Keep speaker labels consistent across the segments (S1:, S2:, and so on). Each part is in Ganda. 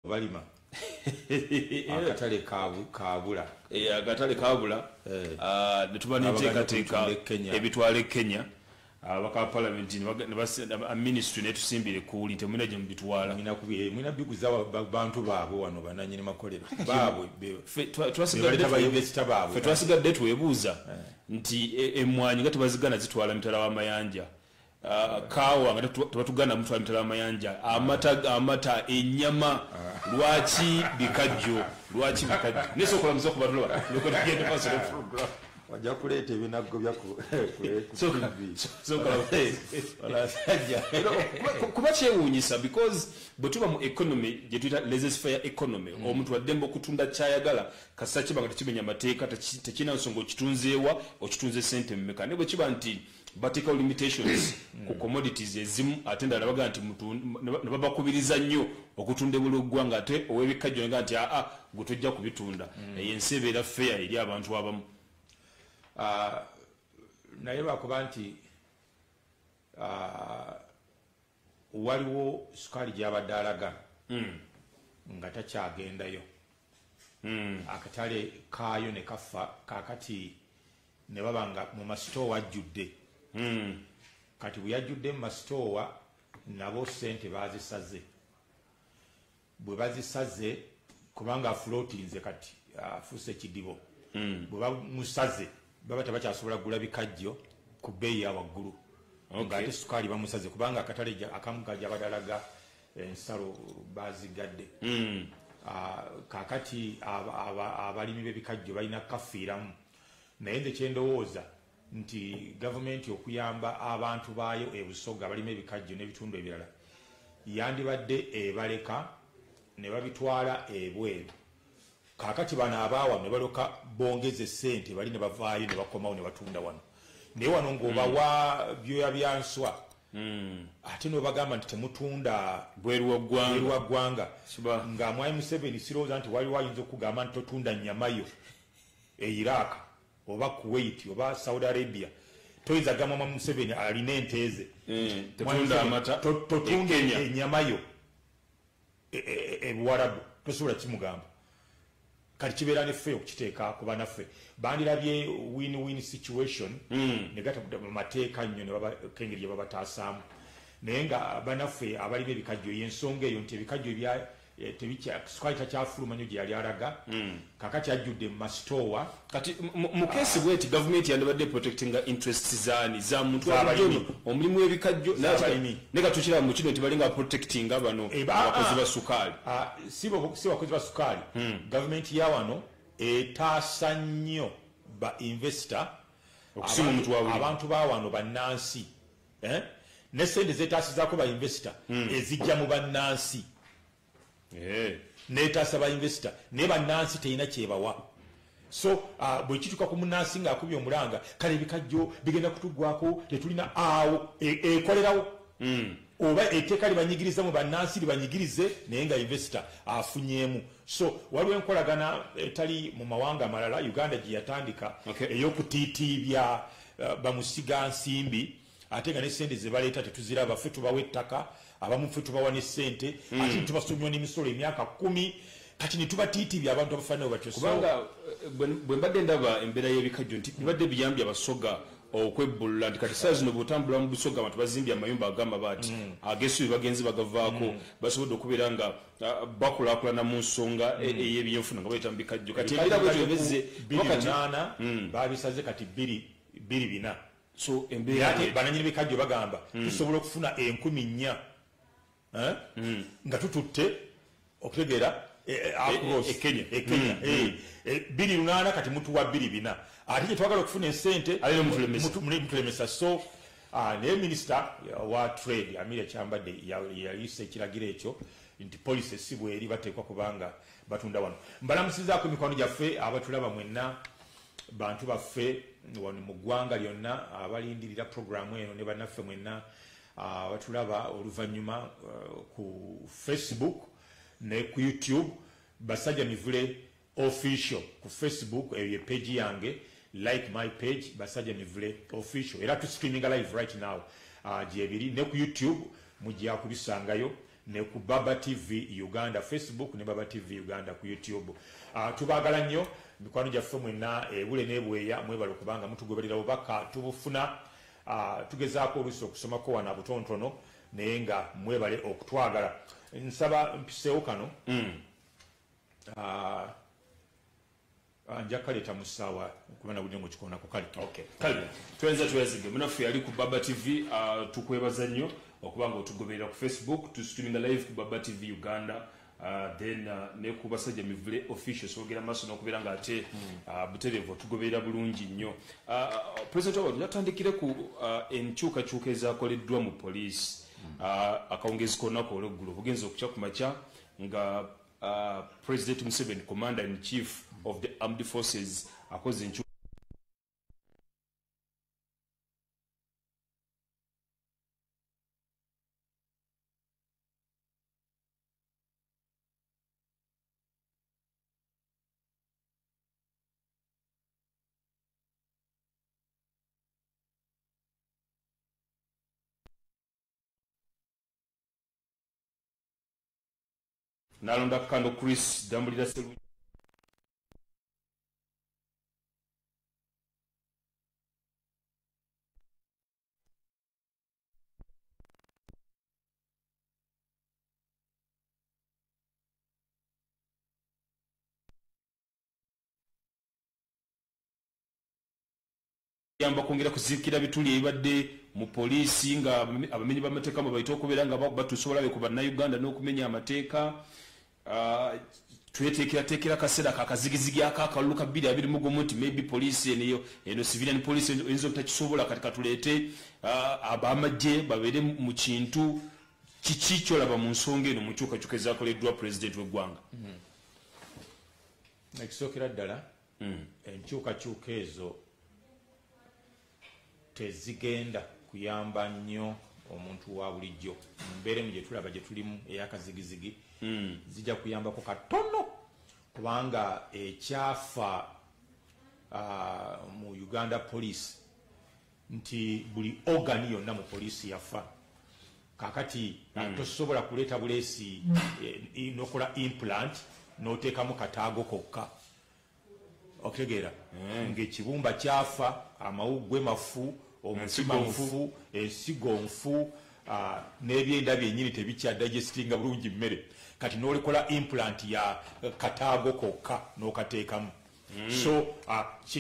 S1: balima akatale kabula
S2: akatale kabula netuba n'enteekateeka ebitwala Kenya abaka parliament ne ministry netusimbire kuuli temuna gye mubitwala
S1: mwina biguza bantu baabwe wano bananyini makolero baabwe
S2: twasigadde twebuuza nti emmwanyi nga tebazigana zitwala mitala w'amayanja kawa nga tebatugana mutwala mitala w'amayanja amata ennyama lwaki bikajjo nesokola muze kubatula tugende pasole program
S1: wajja kuleeta ebinago
S2: kuba kyewuunyisa because bwe tuba mu economy gye tuyita laissez-faire economy omuntu waddembe okutunda kyayagala kasita kiba nga tekimenya mateeka tekina nsonga okitunzeewa okitunze sente mmeka naye bwe kiba nti bateekawo limitations ku commodities ezimu ate endala baga nti ne babakubiriza nnyo okutunda ebuli ggwanga ate ow'ebikajjo nga nti gwe tojja kubitunda eyo ensi ebeera fair eri abantu abamu.
S1: naye bakuba nti waliwo sukaali gy'abadde alaga nga takyagendayo akatale kaayo ne kafa kakati ne baba nga mu masitoowa ajjudde kati bwe yajjudde mu masitoowa nabo sente bazisaze bwe bazisaze kubanga afulootinze kati afuuse ekidibo bwe bamusaze baba tabakyasobola kugula bikajjo ku bbeeyi ya waggulu ng'ate sukaali bamusaze kubanga akatale akamu kajabadalaga ensalo bazigadde kakati abalimi b'ebikajjo balina kafiiramu naye nze kyendowooza nti gavumenti okuyamba abantu baayo ebusoga abalima ebikajjo n'ebitundu ebirala yandibadde ebaleka ne babitwala ebweru kakati bano abaawa ne baloka bongeze sente bali ne bavaayo ne bakomawo ne batunda wano naye wano ng'obawa byoya bya nswa ate n'obagamba nti temutunda
S2: bweru wa
S1: ggwanga nga Mwai Museveni sirowooza nti waliwo ayinza okugamba nti totunda nnyamayo e Iraq oba Kuwait oba Saudi Arabia toyinza gamba Mwai Museveni alina enteeze totunda ennyamayo ebuwarabu tosobola kimugamba kati kibeera neffe okukiteeka kuba naffe bandirabye win-win situation ne gatabudde mu mateeka nnyo ne babakengeri gye babataasamu naye nga banaffe abalima ebikajjo y'ensonga eyo nti ebikajjo sukaali takyafuluma nnyo gye yali alaga kakati ajjudde mu masitoowa
S2: kati mu keesi bweti gavumenti yandibadde protectinga interests zaani za muntu abalimi omulimu w'ebikajjo ne katukira mu kino nti balinga protectinga bano abakozi ba sukaali
S1: si bakozi ba sukaali gavumenti ya wano etaasa nnyo ba investor
S2: okusima omuntu wawuli
S1: abantu ba wano bannansi ne sente zeetaasizaako ba investor ezijja mu bannansi netaasa ba investor naye bannansi terina kyebawa so bwe kituuka ku munnansi ng'akubye omulanga kale ebikajjo bigenda kutuggwako tetulina awo ekolerawo oba etteeka libanyigiriza mu bannansi libanyigirize naye nga investor afunyeemu so waliwo enkolagana etali mu mawanga amalala Uganda gye yatandika ey'okutiitiibya bamusiga nsimbi ate nga ne sente ze baleeta tetuziraba ffe tubawa ettaka abamu ffe tubawa ne sente ate tubasonyiwa n'emisolo emyaka 10 kati ne tubatiitibya abantu abafaanana batyo
S2: kubanga bwe mbadde ndaba embeera y'ebikajjo nti bibadde biyambye abasoga okwebbulula nti kati saa zino bw'otambula mu busoga abantu bazimbye amayumba ag'amabaati ag'essubi bagenzi bagavaako basobodde okubeera nga bakulaakulana mu nsonga ey'ebyenfuna nga bayita mu bikajjo kati embeera bwetyo ebezze
S1: 28 babisaze kati 24
S2: so embeera
S1: bananyini bikajjo bagamba tusobola okufuna 10,000 nga tututte okutegeera Kenya 28 kati mutuwa 24 ate kye twagala okufuna esente mutulemesa so naye minisita wa trade Amira Kyambadde yayise ekiragiro ekyo nti poliisi si bweri bateekwa kubanga batunda wano mbalamusizaako mikwano gyaffe abatulaba mwenna bantu baffe wano mu ggwanga lyonna abalindirira programu eno ne bannaffe mwenna batulaba oluvannyuma ku Facebook ne ku YouTube Basajja Mivule official ku Facebook eyo page yange like my page Basajja Mivule official era tu streaming live right now gyebiri ne ku YouTube mujja kubisangayo ne ku Baba TV Uganda Facebook ne Baba TV Uganda ku YouTube. Tubagala nnyo mikwano gyaffe mwenna ebule n'ebweya mwebale kubanga mutugoberera obubaka tubufuna tugezaako oluusi okusomako wana butontono naye nga mwebale okutwagala. Nsaba mpiseewo kano nja kaleeta mu ssaawa kubana budde ng'okikoonako kale.
S2: Okay. Kale twezige munaffe yali ku Baba TV tukwebaza nnyo okuba nga otugoberera ku Facebook tusitreaminga live ku Baba TV Uganda then ne ku Basajja Mivule official sogera maso n'okubeera nga ate butereevu tugoberera bulungi nnyo. President Obado yatandikire ku enkyukakyuka ezaakoleddwa mu poliisi akawungezi konna olw'eggulu bugenza okukya ku makya nga President Museveni, Commander in Chief of the Armed Forces, akoze enkyukakyuka nalonda Kando Chris Dambulira Selu yamba kwongera kuzikira bituli ebadde mu poliisi nga abamenyi b'amateeka mu bayita okubeera nga batusobola be ku bannayuganda n'okumenya amateeka. Tweteekera kaseera kakazigizigi akalulu ka 2021 nti maybe poliisi eno civilian police eyinza obutakisobola kati katuleete ab'amagye babeere mu kintu kiki kyolaba mu nsonga eno mu nkyukakyuka ezaakoleddwa president w'eggwanga.
S1: Ekisookera ddala enkyukakyuka ezo tezigenda kuyamba nnyo omuntu wa bulijjo mu mbeera emu gye tulaba gye tulimu ey'akazigizigi. Zijja kuyambako katono kubanga ekyafa mu Uganda Police nti buli organi yonna mu poliisi yafa. Kakati tosobola kuleeta buleesi nokola implant n'oteekamu kataago kokka. Okitegeera ng'ekibumba kyafa, amawuggwe mafu, omutima mufu, ensigo nfu, n'ebyenda byennyini tebikyadigestinga bulungi mmere. Kati n'olikola implant ya kataago kokka n'okateekamu. So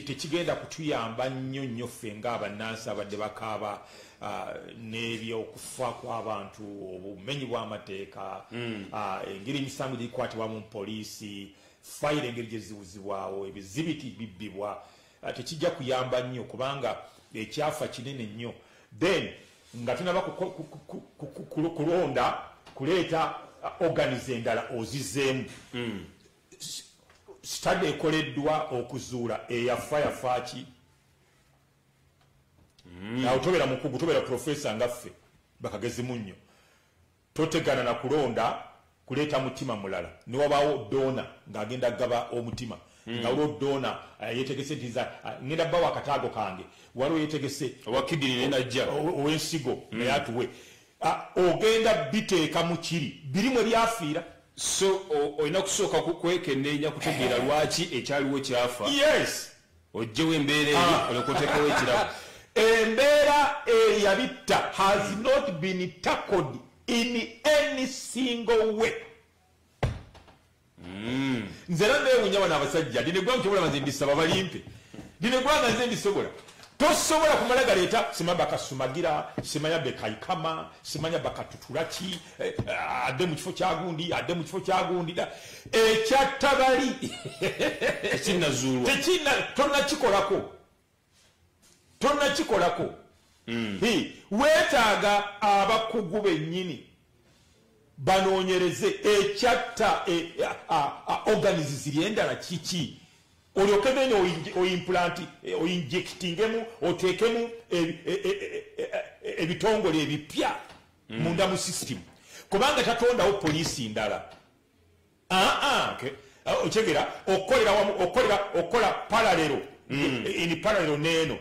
S1: tekigenda kutuyamba nnyo ffe ng'abannansi abadde bakaaba n'ebyokufa kw'abantu, obumenyi bw'amateeka, engeri emisango gye gikwatibwa mu poliisi, fayiro engeri gye ziwuzibwawo, ebizibiti bibbibwa, tekijja kuyamba nnyo kubanga ekyafa kinene nnyo. Then nga tunaba kulonda kuleeta organize endala ozizeemu. Study ekoleddwa okuzuula eyafa ki. Nawe tobera mukugu, tobera profesa ngaffe bakagezi munnyo. Totegana na kulonda kuleeta mutima mulala. Ne wabaawo dona ng'agenda gaba omutima. Nga olwo dona yetegese ntiza ngenda bbawo akataago kange. Waliwo yetegese
S2: wakidini nenajja
S1: ow'ensigo naye atuwe. Ogenda biteeka mu kiri birimu ebyafiira.
S2: So olina kusooka kwekenneenya kutegeera lwaki ekyaliwo kyafa.
S1: Yes.
S2: Ojjewo embeera eri olyokoteekawo ekirabo.
S1: Embeera eyabitta has not been tackled in any single way. Nze era neewunya bano abasajja dine gwange kyobola banze mbisaba balimpe. Dine gwanga nze mbisobola. Tosobola kumala galeeta simanya bakasumagira, simanya bekaikama, simanya bakatutulaki, adde mu kifo kyagundi, ekyattabali
S2: tekinnazuulwa.
S1: Tonnakikolako. Weetaaga abakugu bennyini banoonyereze ekyatta organize ziri endala kiki. Olyoke then oimplant oinjectingemu oteekemu ebitongole ebipya munda mu system kubanga tatondawo poliisi ndala. Okyegera okola paralelo in paralelo neeno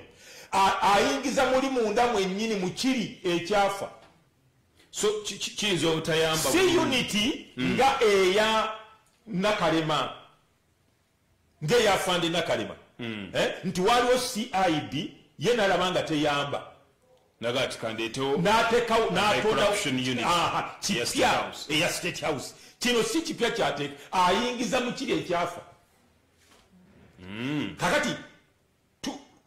S1: ayingiza muli munda mwennyini mu kiri ekyafa.
S2: so kiyinza obutayamba
S1: si unity nga eya Nakalema ngeya Fande Nakalema nti waliwo CID ye nalaba nga teyamba
S2: nagati kandeetewo
S1: n'atondawo kipya eya State House. Kino si kipya kyateeka ayingiza mu kiri ekyafa kakati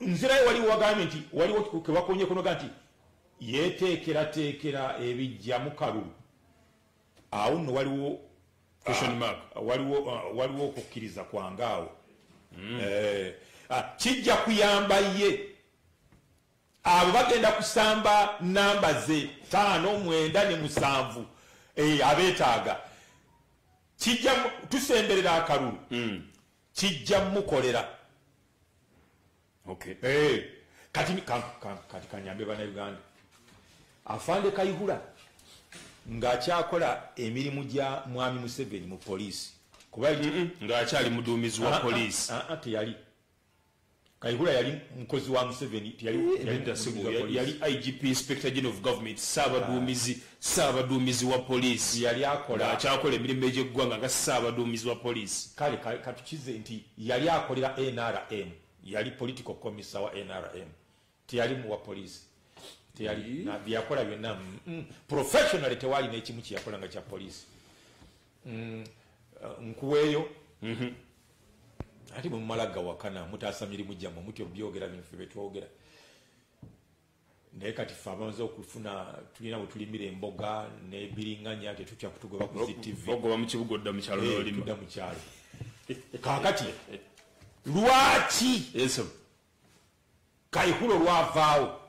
S1: nzirayo waliwo wagambye nti waliwo kewakonye kunoga nti yeteekerateekera ebijja mu kalulu awo nno waliwo
S2: question mark
S1: waliwo okukkiriza kwangaawo kijja kuyamba ye abo bagenda kusamba namba ze 5 9 ne 7 abeetaaga kijja tusemberera akalulu kijja mukolera
S2: okay
S1: kati kanyambe bana Uganda Afande Kayihura ng'akyakola emirimu gya Mwami Museveni mu poliisi kuba
S2: ng'akyali muduumizi wa poliisi
S1: teyali Kayihura yali mukozi wa Museveni
S2: yali IGP Inspector General of Government saabaduumizi wa poliisi
S1: yali akola
S2: akyakola emirimu egy'eggwanga nga saabaduumizi wa poliisi
S1: kale katukize nti yali akolera NRM yali political commissar wa NRM teyali mu wa poliisi teyali na byakola byonna professionally tewali n'ekimu kyakola nga kya poliisi nkuweeyo ati bwe mumalaga wakana mutaasa mirimu gyammwe mutyo byogera bintu byetwogera naye kati ffe abamaze okufuna tulina bwe tulimira emboga n'ebiriŋŋanya tetutya kutugoba ku ZTV
S2: ogoba mu kibuga odda mu kyalo n'olima
S1: tudda mu kyalo kaakati lwaki Kayihura lwavaawo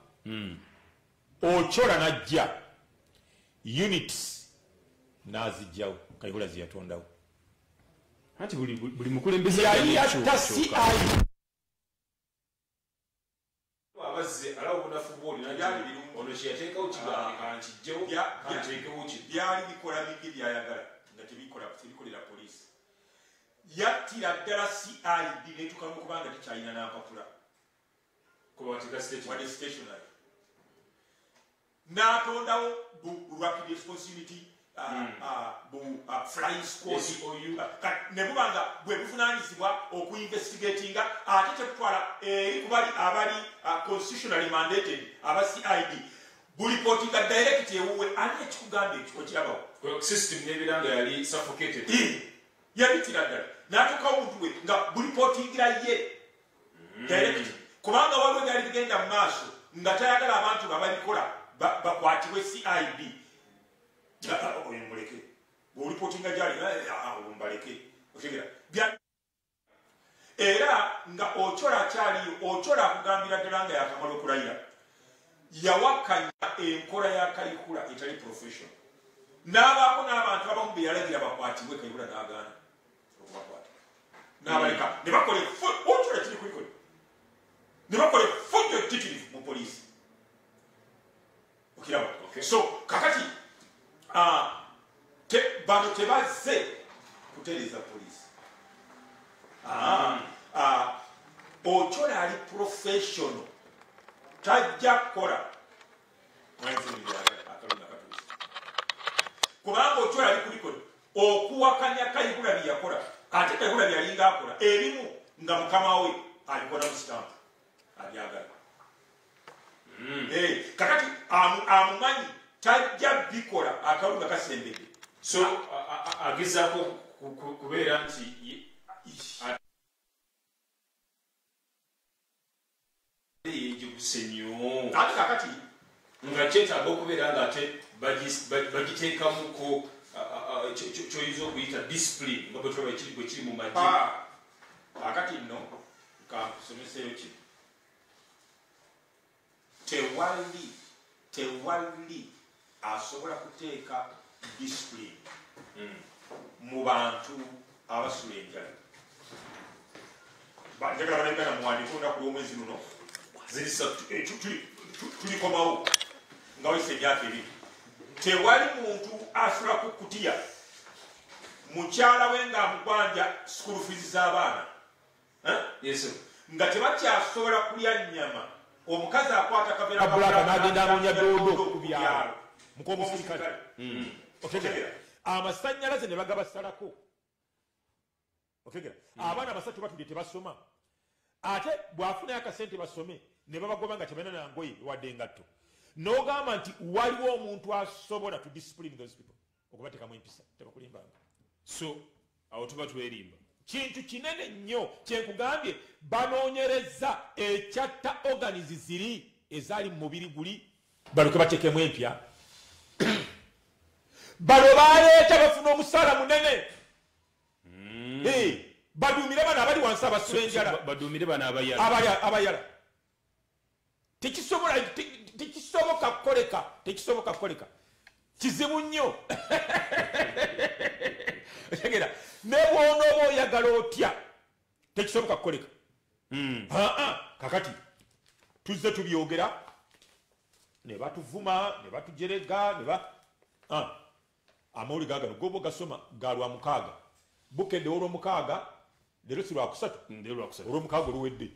S1: Ochola najja units nazijjawo Kayihura ziyatondawo
S2: anti buli mukulembeze
S1: yali yatta CI
S2: abazze alawo bunafu bwoli najali ono kyeyateekawo kigambi kankijjewo kanteekewo ki
S1: byali bikola bingi byayagala nga tebikolera poliisi yattira ddala CID netukamu kubanga tekyalina n'ampapula
S2: kuba
S1: stationary n'atondawo rapid responsibility flying squad ne bubanga bwe buvunaanyizibwa okuinvestigatinga ate tekutwala eri kubali abali constitutionally mandated aba CID bulipotinga direct ewuwe ani ekikugamba ekiko kirabawo
S2: system n'ebiranga yali suffocated
S1: yali tiraddala n'atuukawo omuntu we nga bulipotingira ye direct kubanga waliwo byali bigenda mu maaso nga tayagala abantu bababikola bakwatibwe CID oyo muleke bw'olipotinga gyali mbaleke otegera era nga Ochola akyaliyo Ochola akugambira ddala nga yakamala okulayira yawakanya enkola ya Kayihura etali professional n'abaako n'abantu abamu be yalagira bakwatibwe Kayihura n'agaana okubakwata n'abaleka ne bakola Ochola kiri kulikoli ne bakola fujjo titirivu mu poliisi okiraba so kakati bano tebazze kutereza poliisi Ochola ali professional tajja kukola kubanga Ochola ali kulikoni okuwakanya Kayihura bye yakola ate Kayihura byalinga akola ebimu nga mukama we alikola mu stamp abyagala kakati amumanyi tajja bikola akalunga kasembedde
S2: so agezaako kubeera nti yejegusenyo
S1: ate kakati
S2: nga kyetaaga okubeera nga ate bagiteekamuko kyoyinza okuyita discipline nga bwe tulaba bwe kiri mu magye
S1: kakati nno kankusomeseyo kino tewali asobola kuteeka discipline mu bantu abasula enjala njagala banauganda muwandiika olunaku lw'omwezi luno tulikomawo nga wayise emyaka ebiri tewali muntu asula ku kutiya mukyala we ng'amugwanja school fees z'abaana nga tebakyasobola kulya nnyama omukazi akwata kaveera n'agenda anoonya doodo ku byalo mukomusirikale otegera amasannyalaze ne bagabasalako otegera abaana basatu batudde tebasoma ate bwafunayo akasente basome ne babagoba nga tebalina nangoye wadde engatto n'ogamba nti waliwo omuntu asobola to discipline those people okubateekamu empisa tebakulimbanga
S2: so awo tuba twerimba
S1: kintu kinene nnyo kyenkugambye banoonyereza ekyatta organizi ziri ezaali mu mubiri guli baloke bateekemu empya balo baleeta bafuna omusaala munene baduumire bano abali wansi abasula enjala
S2: baduumire bano
S1: abayala tekisoboka kukoleka kizibu nnyo tegera ne bw'onooba oyagala otya tekisoboka kukoleka kakati tuzze tubyogera ne batuvuma ne batujerega amawulire gagano goba gasoma galwa mukaaga bukedde olw'omukaaga leero si lwakusatu olw'omukaaga oluwedde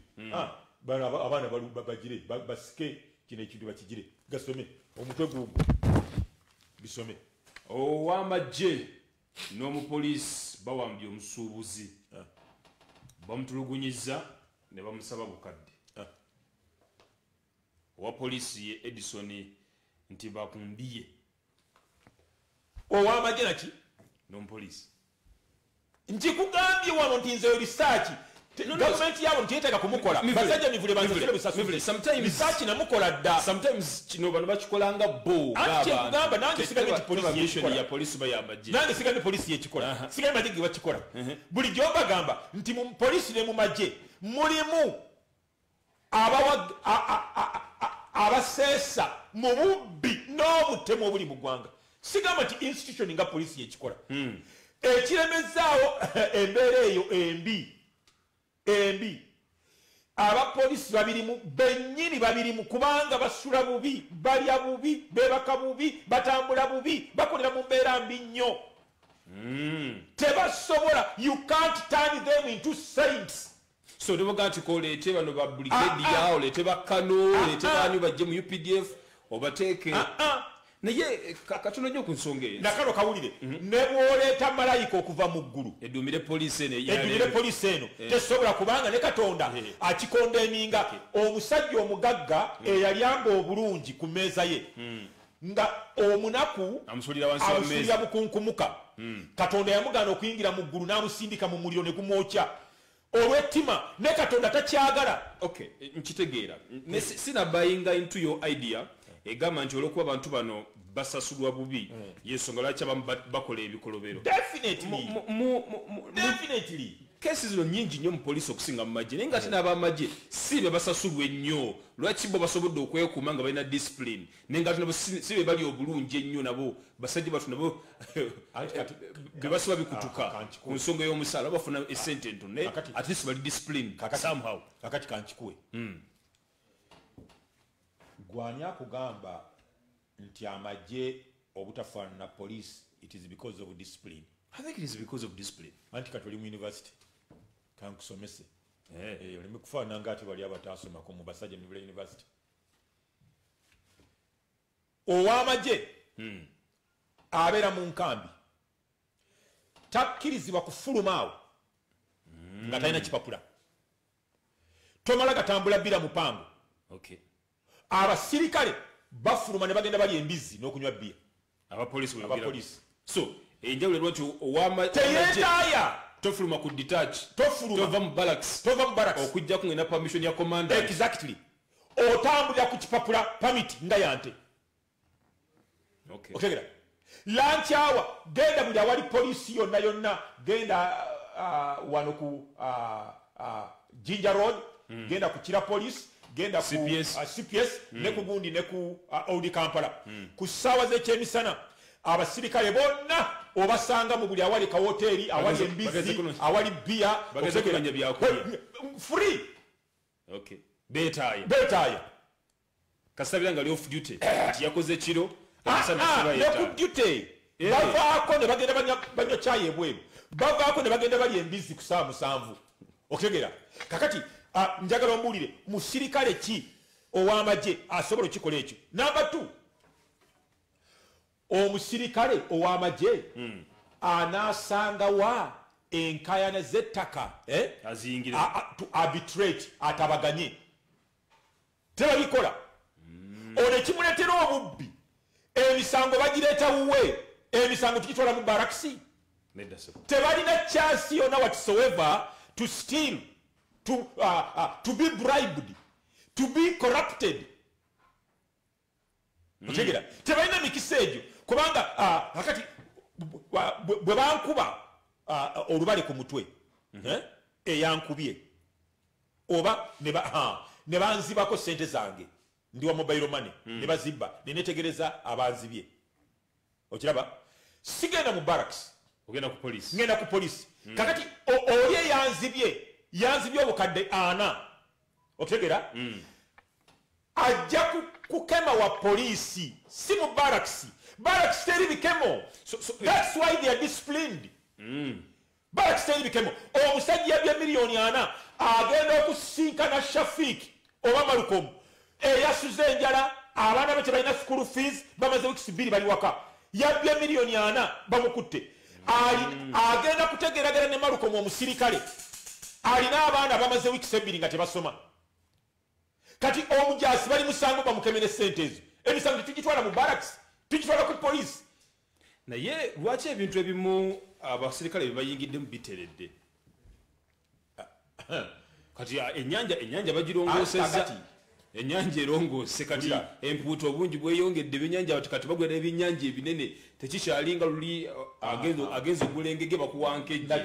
S1: abaana bagire basike kino ekintu bakigire gasome omutwe guugwo bisome
S2: ow'amagye n'omupoliisi bawambye omusuubuzi bamutulugunyiza ne bamusaba bukadde owa poliisi ye Edison nti bakumbiye
S1: ow'amagye naki
S2: n'omupoliisi
S1: nkikugambye wano nti nzeyo risaaki gavumenti yaabo ntiyeteeka kumukola basajja mivule banzekere bisaaki namukola dda
S2: sometimes kino bano bakikolanga bo
S1: kyenkugamba nange sigamye nti
S2: polisi bayamagye
S1: nange sigamye polisi yekikola sigamye magye ge bakikola bulijjo bagamba nti mu polisi ne mu magye mulimu abaseesa mu bubbi n'obutemu obuli mu ggwanga sigamba nti institution nga polisi yekikola ekiremezaawo embeera eyo embi abapolisi babirimu bennyini babirimu kubanga basula bubi balya bubi bebaka bubi batambula bubi bakolera mu mbeera mbi nnyo tebasobola you can't turn them into saints
S2: so teboga nti koleete bano ba brigade oleete bakkano oleete baani bajje mu UPDF obateeke naye katono nnyo ku nsonga eyo
S1: nakano kawulire ne bw'oleeta malayika okuva mu ggulu
S2: eddumire poliisi
S1: eno tesobola kubanga ne katonda akikonda eminga omusajja omugagga eyaliyanga obulungi ku mmeeza ye nga omunaku amusulira bukunkumuka katonda yamugaana okuyingira mu ggulu n'amusindika mu muliro ne gumwokya olw'ettima ne katonda takyagala
S2: nkitegeera sinabayinga into your idea egamba nti olwokuba abantu bano basasulwa bubi yensonga lwaki abamu bakola ebikolobero
S1: definitely
S2: kesi zino nyingi nnyo mu poliisi okusinga mu magye naye nga ate n'abamagye si be basasulwa ennyo lwaki bo basobodde okwekuuma nga balina discipline naye nga ate nabo si be bali obulungi ennyo nabo basajja batu nabo be basiba bikutuka ku nsonga y'omusaala bafuna esente ntono naye at least bali discipline somehow
S1: kakati kankikuwe gwani akugamba nti amagye obutafaanana police it is because of discipline.
S2: I think it is because of discipline.
S1: Anti katoli mu university kankusomese oleme kufaanana nga ati bali abatasomako mu basajja mu university ow'amagye abeera mu nkambi takkirizibwa kufuluma awo nga talina kipapula tomala gatambula bbira mupango abasirikale bafuluma ne bagenda bali embizi n'okunywa bbira abapoliisi
S2: so enjawulo lwati ow'amagye
S1: teyeetaaya
S2: tofuluma ku detach tova mu barracks okujja kungenda permission ya commander
S1: exactly otambulira ku kipapula permit nga yante otegera lunch hour genda buli awali poliisi yonna genda wano ku Jinja Road genda ku Kira Police genda ku CPS ne ku gundi ne ku Old Kampala ku ssaawa z'ekyemisana abasirikale bonna obasanga mu buli awali ka hoteli awali embizi awali bia
S2: oteganya byakulya
S1: free betaya
S2: kasabira nga off duty yakoze kiro
S1: ne ku duty bavaako ne bagenda banywa chai ebweru bavaako ne bagenda bali embizi ku ssaawa 7 otegera kakati njagala ombulire musirikale ki ow'amagye asobola okikola ekyo number 2 omusirikale ow'amagye anasanga wa enkayana z'ettaka to arbitrate atabaganye tebabikola ono ekimuleetera obubbi emisango bagireeta wuwe emisango tukitwala mu barakisi tebalina chance yonna whatsoever to steal to be bribed to be corrupted otegera tebalina mikisa egyo kubanga kakati bwe bankuba olubale ku mutwe eyankubye oba ne banzibako sente zange ndi wa mobile money ne bazibba nenetegereza abanzibye okiraba sigenda mu barracks
S2: ogenda ku police
S1: ngenda ku police kakati oli yanzibye obukadde 4 otegera ajja kukema wa polisi si mu barracks teri bikemo that's why they are disciplined barracks teri bikemo omusajja yabye miliyoni 4 agenda okusinkana Shafik oba Malukom eyasuze enjala abaana be tebalina school fees bamaze weeks 2 bali waka yabye miliyoni 4 bamukutte agenda kutegeragera ne Malukom omusirikale alina abaana bamaze weeks 2 nga tebasoma kati omujasi bali musango bamukemene sente ezo emisango tugitwala mu barracks tugitwala ku police
S2: naye lwaki ebintu ebimu abasirikale bebayingidde mu biteredde kati ennyanja bagirongosezza ennyanja erongose kati empuuta obungi bweyongedde ebyennyanja kati bagwera ebyennyanja ebinene tekikyalinga luli agenza ogulengege bakuwankejje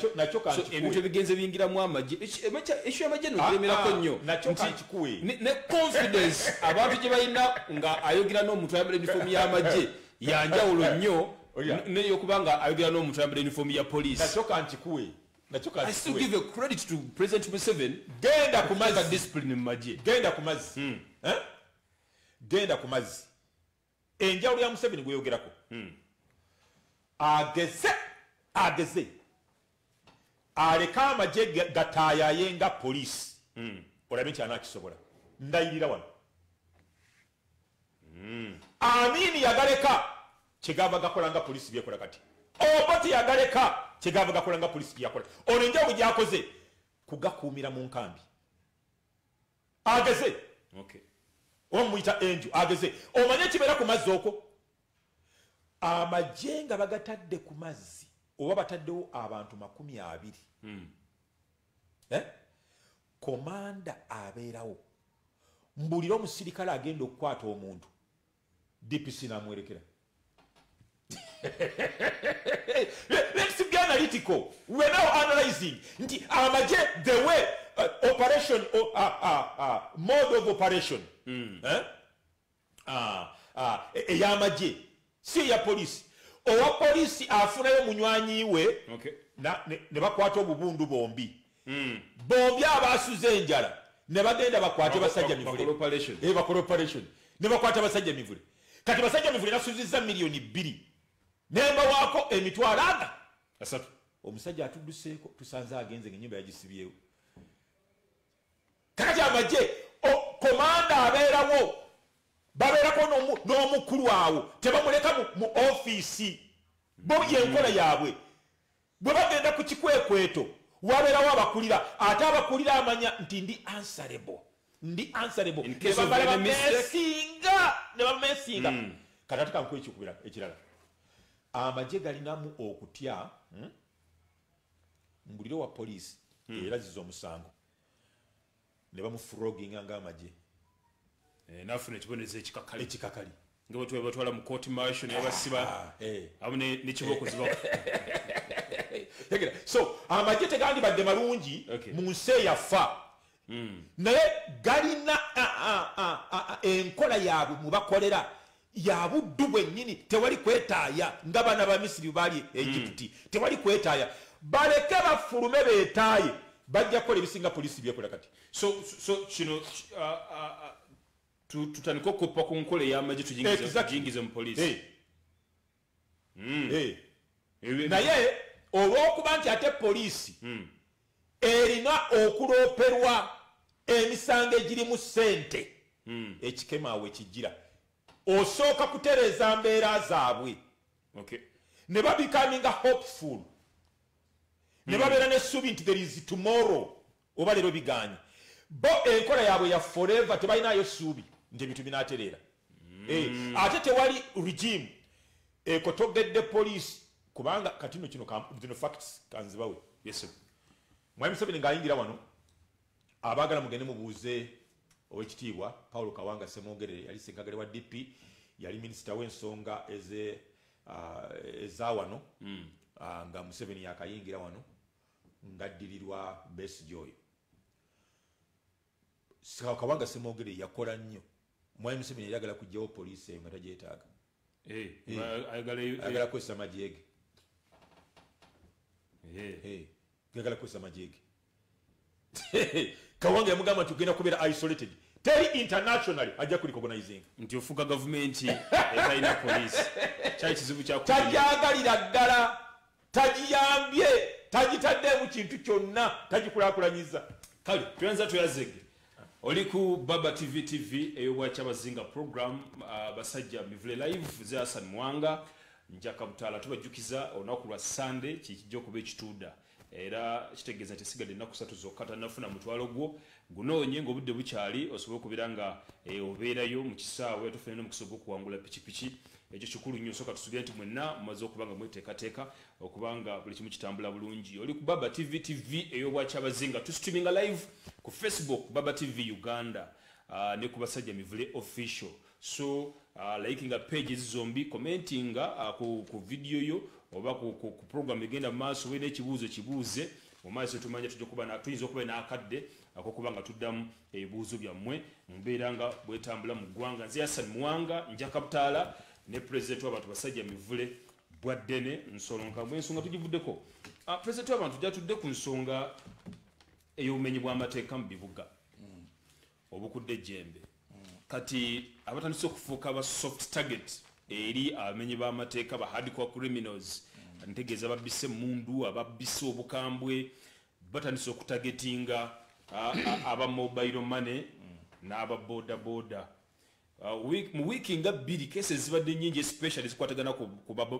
S2: ebintu ebigenze biyingiramu amagye ekyo amagye nogiremerako nnyo ne confidence abantu gye balina nga ayogera n'omuntu ayambala uniform y'amagye yanjawulo nnyo neyokuba nga ayogera n'omuntu ayambala uniform ya police I still give a credit to President Museveni.
S1: Genda ku mazzi
S2: discipline mu magye.
S1: Genda ku mazzi. Genda ku mazzi. Enjawulo ya Museveni gweyogerako. Ageze. Aleka amagye gataayaye nga police. Olabe nti anakisobola. Ndayirira wano. Amini yagaleka kigava gakola nga police byekola kati. Oboti yagaleka kigava gakola nga police byakola. Ono enjawulo gyakoze kugakuumira mu nkambi. Ageze.
S2: Okay.
S1: Omuyita enju ageze. Omanye kibeera ku mazzi okwo. Amagye nga bagatadde ku mazzi oba bataddewo abantu 20. Komanda abeerawo. Mbulira omusirikale agenda okukwata omuntu. DPC namwerekera. Let's be analytical. We are now analyzing nti amagye the way operation mode of operation ey'amagye si ya police owa police afunayo munywanyi we ne bakwata obubundu bombi abasuze enjala ne bagenda bakwate basajja mivule bakola operation ne bakwata basajja mivule kati basajja mivule nasuzizza miliyoni 2 nemba wako emitwalo aga 3 omusajja atudduseeko tusanze agenze ng'ennyumba yagisibyewo kakati amagye komanda abeerawo babeerako n'omukulu awo tebamuleka mu ofiisi bo yenkola yaabwe bwe bagenda ku kikwekweto wabeerawo abakulira ate abakulira amanya nti ndi answerable ne bamesinga kati ate kankuwa ekikubira ekirala amagye galinamu okutya mbuliro wa police eraziza omusango ne bamufroginga ng'amagye
S2: nafuna ekiboneza ekikakali nga batwala mu court martial ne basiba amu nekibokoziba
S1: so amagye tegandibadde malungi mu nsi eyafa naye galina enkola yaabwe mubakolera yabuddu bwennyini tewali kwetaaya nga baana ba Misiri baali Egypti tewali kwetaaya baleke bafulume beetaaye bajja kukola ebisinga polisi byekola kati
S2: so kino tutandika okuppa ku nkola ey'amagye tugiyingize mu polisi
S1: naye olw'okuba nti ate polisi erina okulooperwa emisango egirimu ssente ekikemaawe kijjira osooka kutereeza mbeera zaabwe
S2: Okay.
S1: Ne becoming hopeful. Ne babeera n'essuubi nti there is tomorrow. Oba leero biganye. Bo enkola yaabwe ya forever tebalinayo ssuubi nti ebintu binaatereera. Ate tewali regime ekotogedde police kubanga katino kino facts kanzibawe.
S2: Yes sir.
S1: Mwami Museveni ng'ayingira wano abaagala mugende mubuuze owekitiibwa Paulo Kawanga Ssemwogerere yali ssenkagale wa DP yali minisita w'ensonga eza wano nga Museveni yakayingira wano ng'addirirwa Besigye oyo. Kawanga Ssemwogerere yakola nnyo. Mwami Museveni yali agala kuggyawo poliisi eyo nga tagyetaaga. Agala kwesa majeege. Gagala kwesa majeege. Kawanga yamugamba nti ogenda kubeera isolated. Teri internationally ajja kulicognizing.
S2: Nti ofuga gavumenti etalina poliisi. Kyali kizibu kyakuba.
S1: Tajyagalira ddala. Tagiyambye. Tagitaddeemu kintu kyonna. Tagikulaakulanyiza.
S2: Kale tuyanza tuyazege. Oli ku Baba TV ey'obwakyabazinga program basajja Mivule live ze Hassan Mwanga njaka mutala tubajjukiza olunaku lwa Sunday kijja okuba ekituuda era kitegeeza nti sigadde ennaku 3 zokka tannafuna mutwalo gwo gunoonye ng'obudde bukyali osobola okubeera nga obeerayo mu kisaawe tufune n'omukisa ogw'okuwangula pikipiki ekyo kikulu nnyo soka tusuubira nti mwenna mumaze okuba nga mweteekateeka okuba nga buli kimu kitambula bulungi. Oli ku Baba TV ey'obwakyabazinga tusitreaminga live ku Facebook Baba TV Uganda ne ku basajja Mivule official. So likinga pages zombi, commentinga ku video yo oba ku program egenda maaso we n'ekibuuzo kibuuze omaaso tumanya tuyinza okuba n'akadde akokuba nga tuddamu ebibuuzo byammwe mbeera nga bwetambula mu ggwanga. Nze Hassan Mwanga njaka butaala ne president w'abantu basajja Mivule Bwaddene Nsolonka ensonga tugivuddeko. President w'abantu jatudde ku nsonga ey'obumenyi bw'amateeka mu bibuga obukudde ejjembe. Kati abatandise okufuuka aba soft target eri abamenyi b'amateeka ba hardcore criminals ntegeeza babisse mundu ababisse obukambwe batandise okutagetinga aba mobile money n'aba boda. Mu wiki nga 2 cases zibadde nnyingi especially zikwatagana ku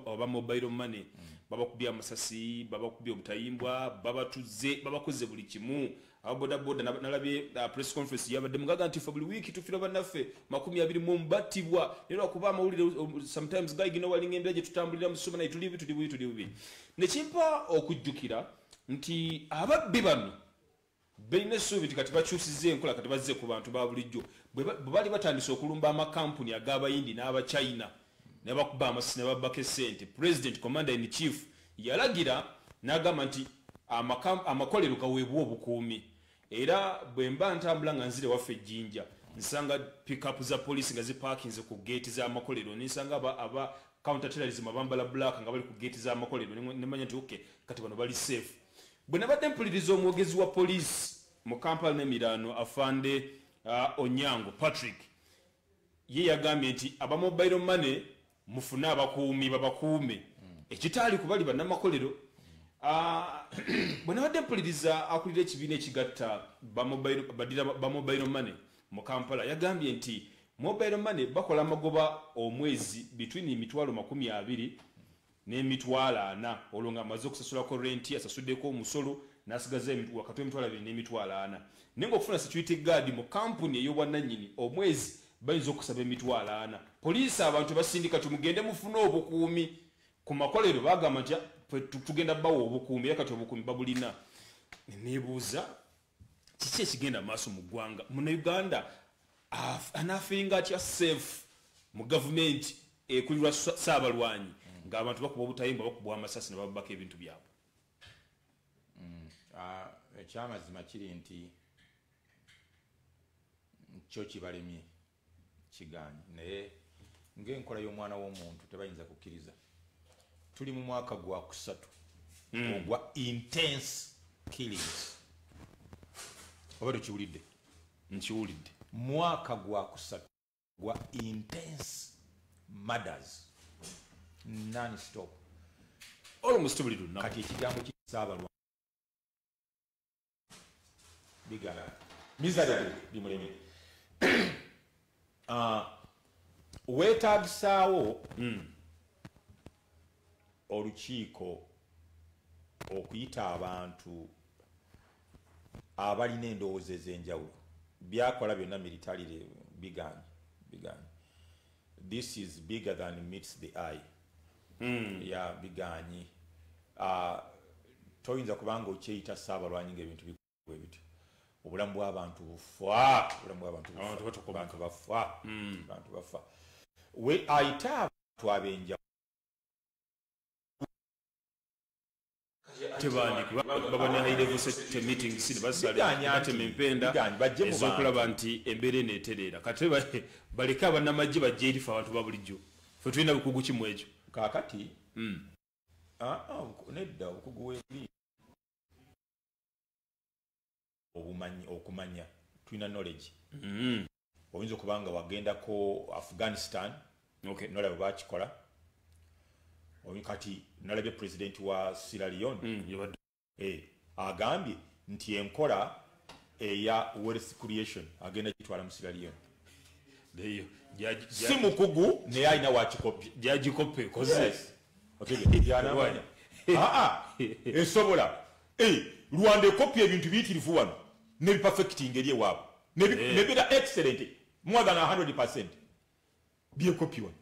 S2: aba mobile money babakubye amasasi babakubye obutayimbwa babatuze babakoze buli kimu aba boda nalabye press conference yabadde mugaga nti buli wiki tufira bannaffe 20 batibwa era okuba amawulire sometimes gayigina walinga embira gye tutambulira mu ssoma naye tuli bubi nekimpa okujjukira nti ababbi bano Beine essuubi kati bakyusizza enkola kati bazze ku bantu ba bulijjo bwe bali batandise okulumba amakampuni ag'abayindi n'abachina ne bakuba amasasi ne babbako essente. President Commander in Chief yalagira n'agamba nti amakolero gaweebwa obukuumi era bwe mba ntambula nga nzire waffe Jinja nsanga pick-up za poliisi nga zipaakinze ku gate z'amakolero nisanga aba counter-terrorism abambala black nga bali ku gate z'amakolero ne manya nti okay kati bano bali safe. Bwe nabadde mpuliriza omwogezi wa poliisi mu Kampala n'emirano afande Onyango Patrick ye yagambye nti aba mobile money mufune abakuumi babakuume ekitaali kubali bannamakolero. Bwe nabadde mpuliriza akulira ekibiina ekigatta ba mobile money mu Kampala yagambye nti mobile money bakola amagoba omwezi between emitwalo 20 n'emitwalo 4 olwo nga amaze okusasulako renti asasuddeko omusolo n'asigaza wakati w'emitwalo 2 n'emitwalo 4 naye ng'okufuna security guard mu kampuni ey'obwannannyini omwezi bayinza okusaba emitwalo 4. Poliisi abantu basindika tumugende mufune obukuumi ku makolero bagamba nti tugenda bawa obukuumi era kati obukuumi babulina. Neebuuza kiki ekigenda maaso mu ggwanga Munnayuganda anaafiringa atya safe mu gavumenti ekulirwa Ssaabalwanyi ng'abantu bakuba obutayimbwa bakubwa amasasi ne babbako ebintu byabwe.
S1: Ekyamazima kiri nti kyo kibalemye kigaanye naye ng'enkola y'omwana w'omuntu tebayinza kukkiriza. Tuli mu mwaka gwa 3 ogwa intense killings. Oba tukiwulidde?
S2: Nkiwulidde.
S1: Mwaka gwa 3 gwa intense murders non-stop.
S2: Almost buli lunaku.
S1: Kati ekigambo Ssaabalwanyi bigala miserable bimulemye. Weetagisaawo olukiiko okuyita abantu abalina endowooza ez'enjawulo byakola byonna militarily biganye. This is bigger than meets the eye. Yeah, biganye. Toyinza kubanga okyeyita Ssaabalwanyi ng'ebintu bikwe bityo. Obulamu bw'abantu bufa. Abantu bafa. We ayita abantu ab'enjawulo.
S2: babanya high level set meeting sini basale ate mempenda ezokulaba nti embeera neeterera kati baleka abannamagye bajja eri fe abantu babulijjo fe tulina bukugu kimu ekyo
S1: kaakati nedda obukugu weeri okumanya tulina knowledge oyinza okubanga wagendako Afghanistan nolaba bakikola kati nalabye president wa Sierra Leone agambye nti enkola eya wealth creation agenda gitwala mu Sierra Leone si mukugu naye alina wakikopi
S2: gyagikope koze
S1: esobola Rwanda ekopi ebintu biyitirivu wano nebipafecting eri ewaabwe nebira excellent more than 100% byekopi wano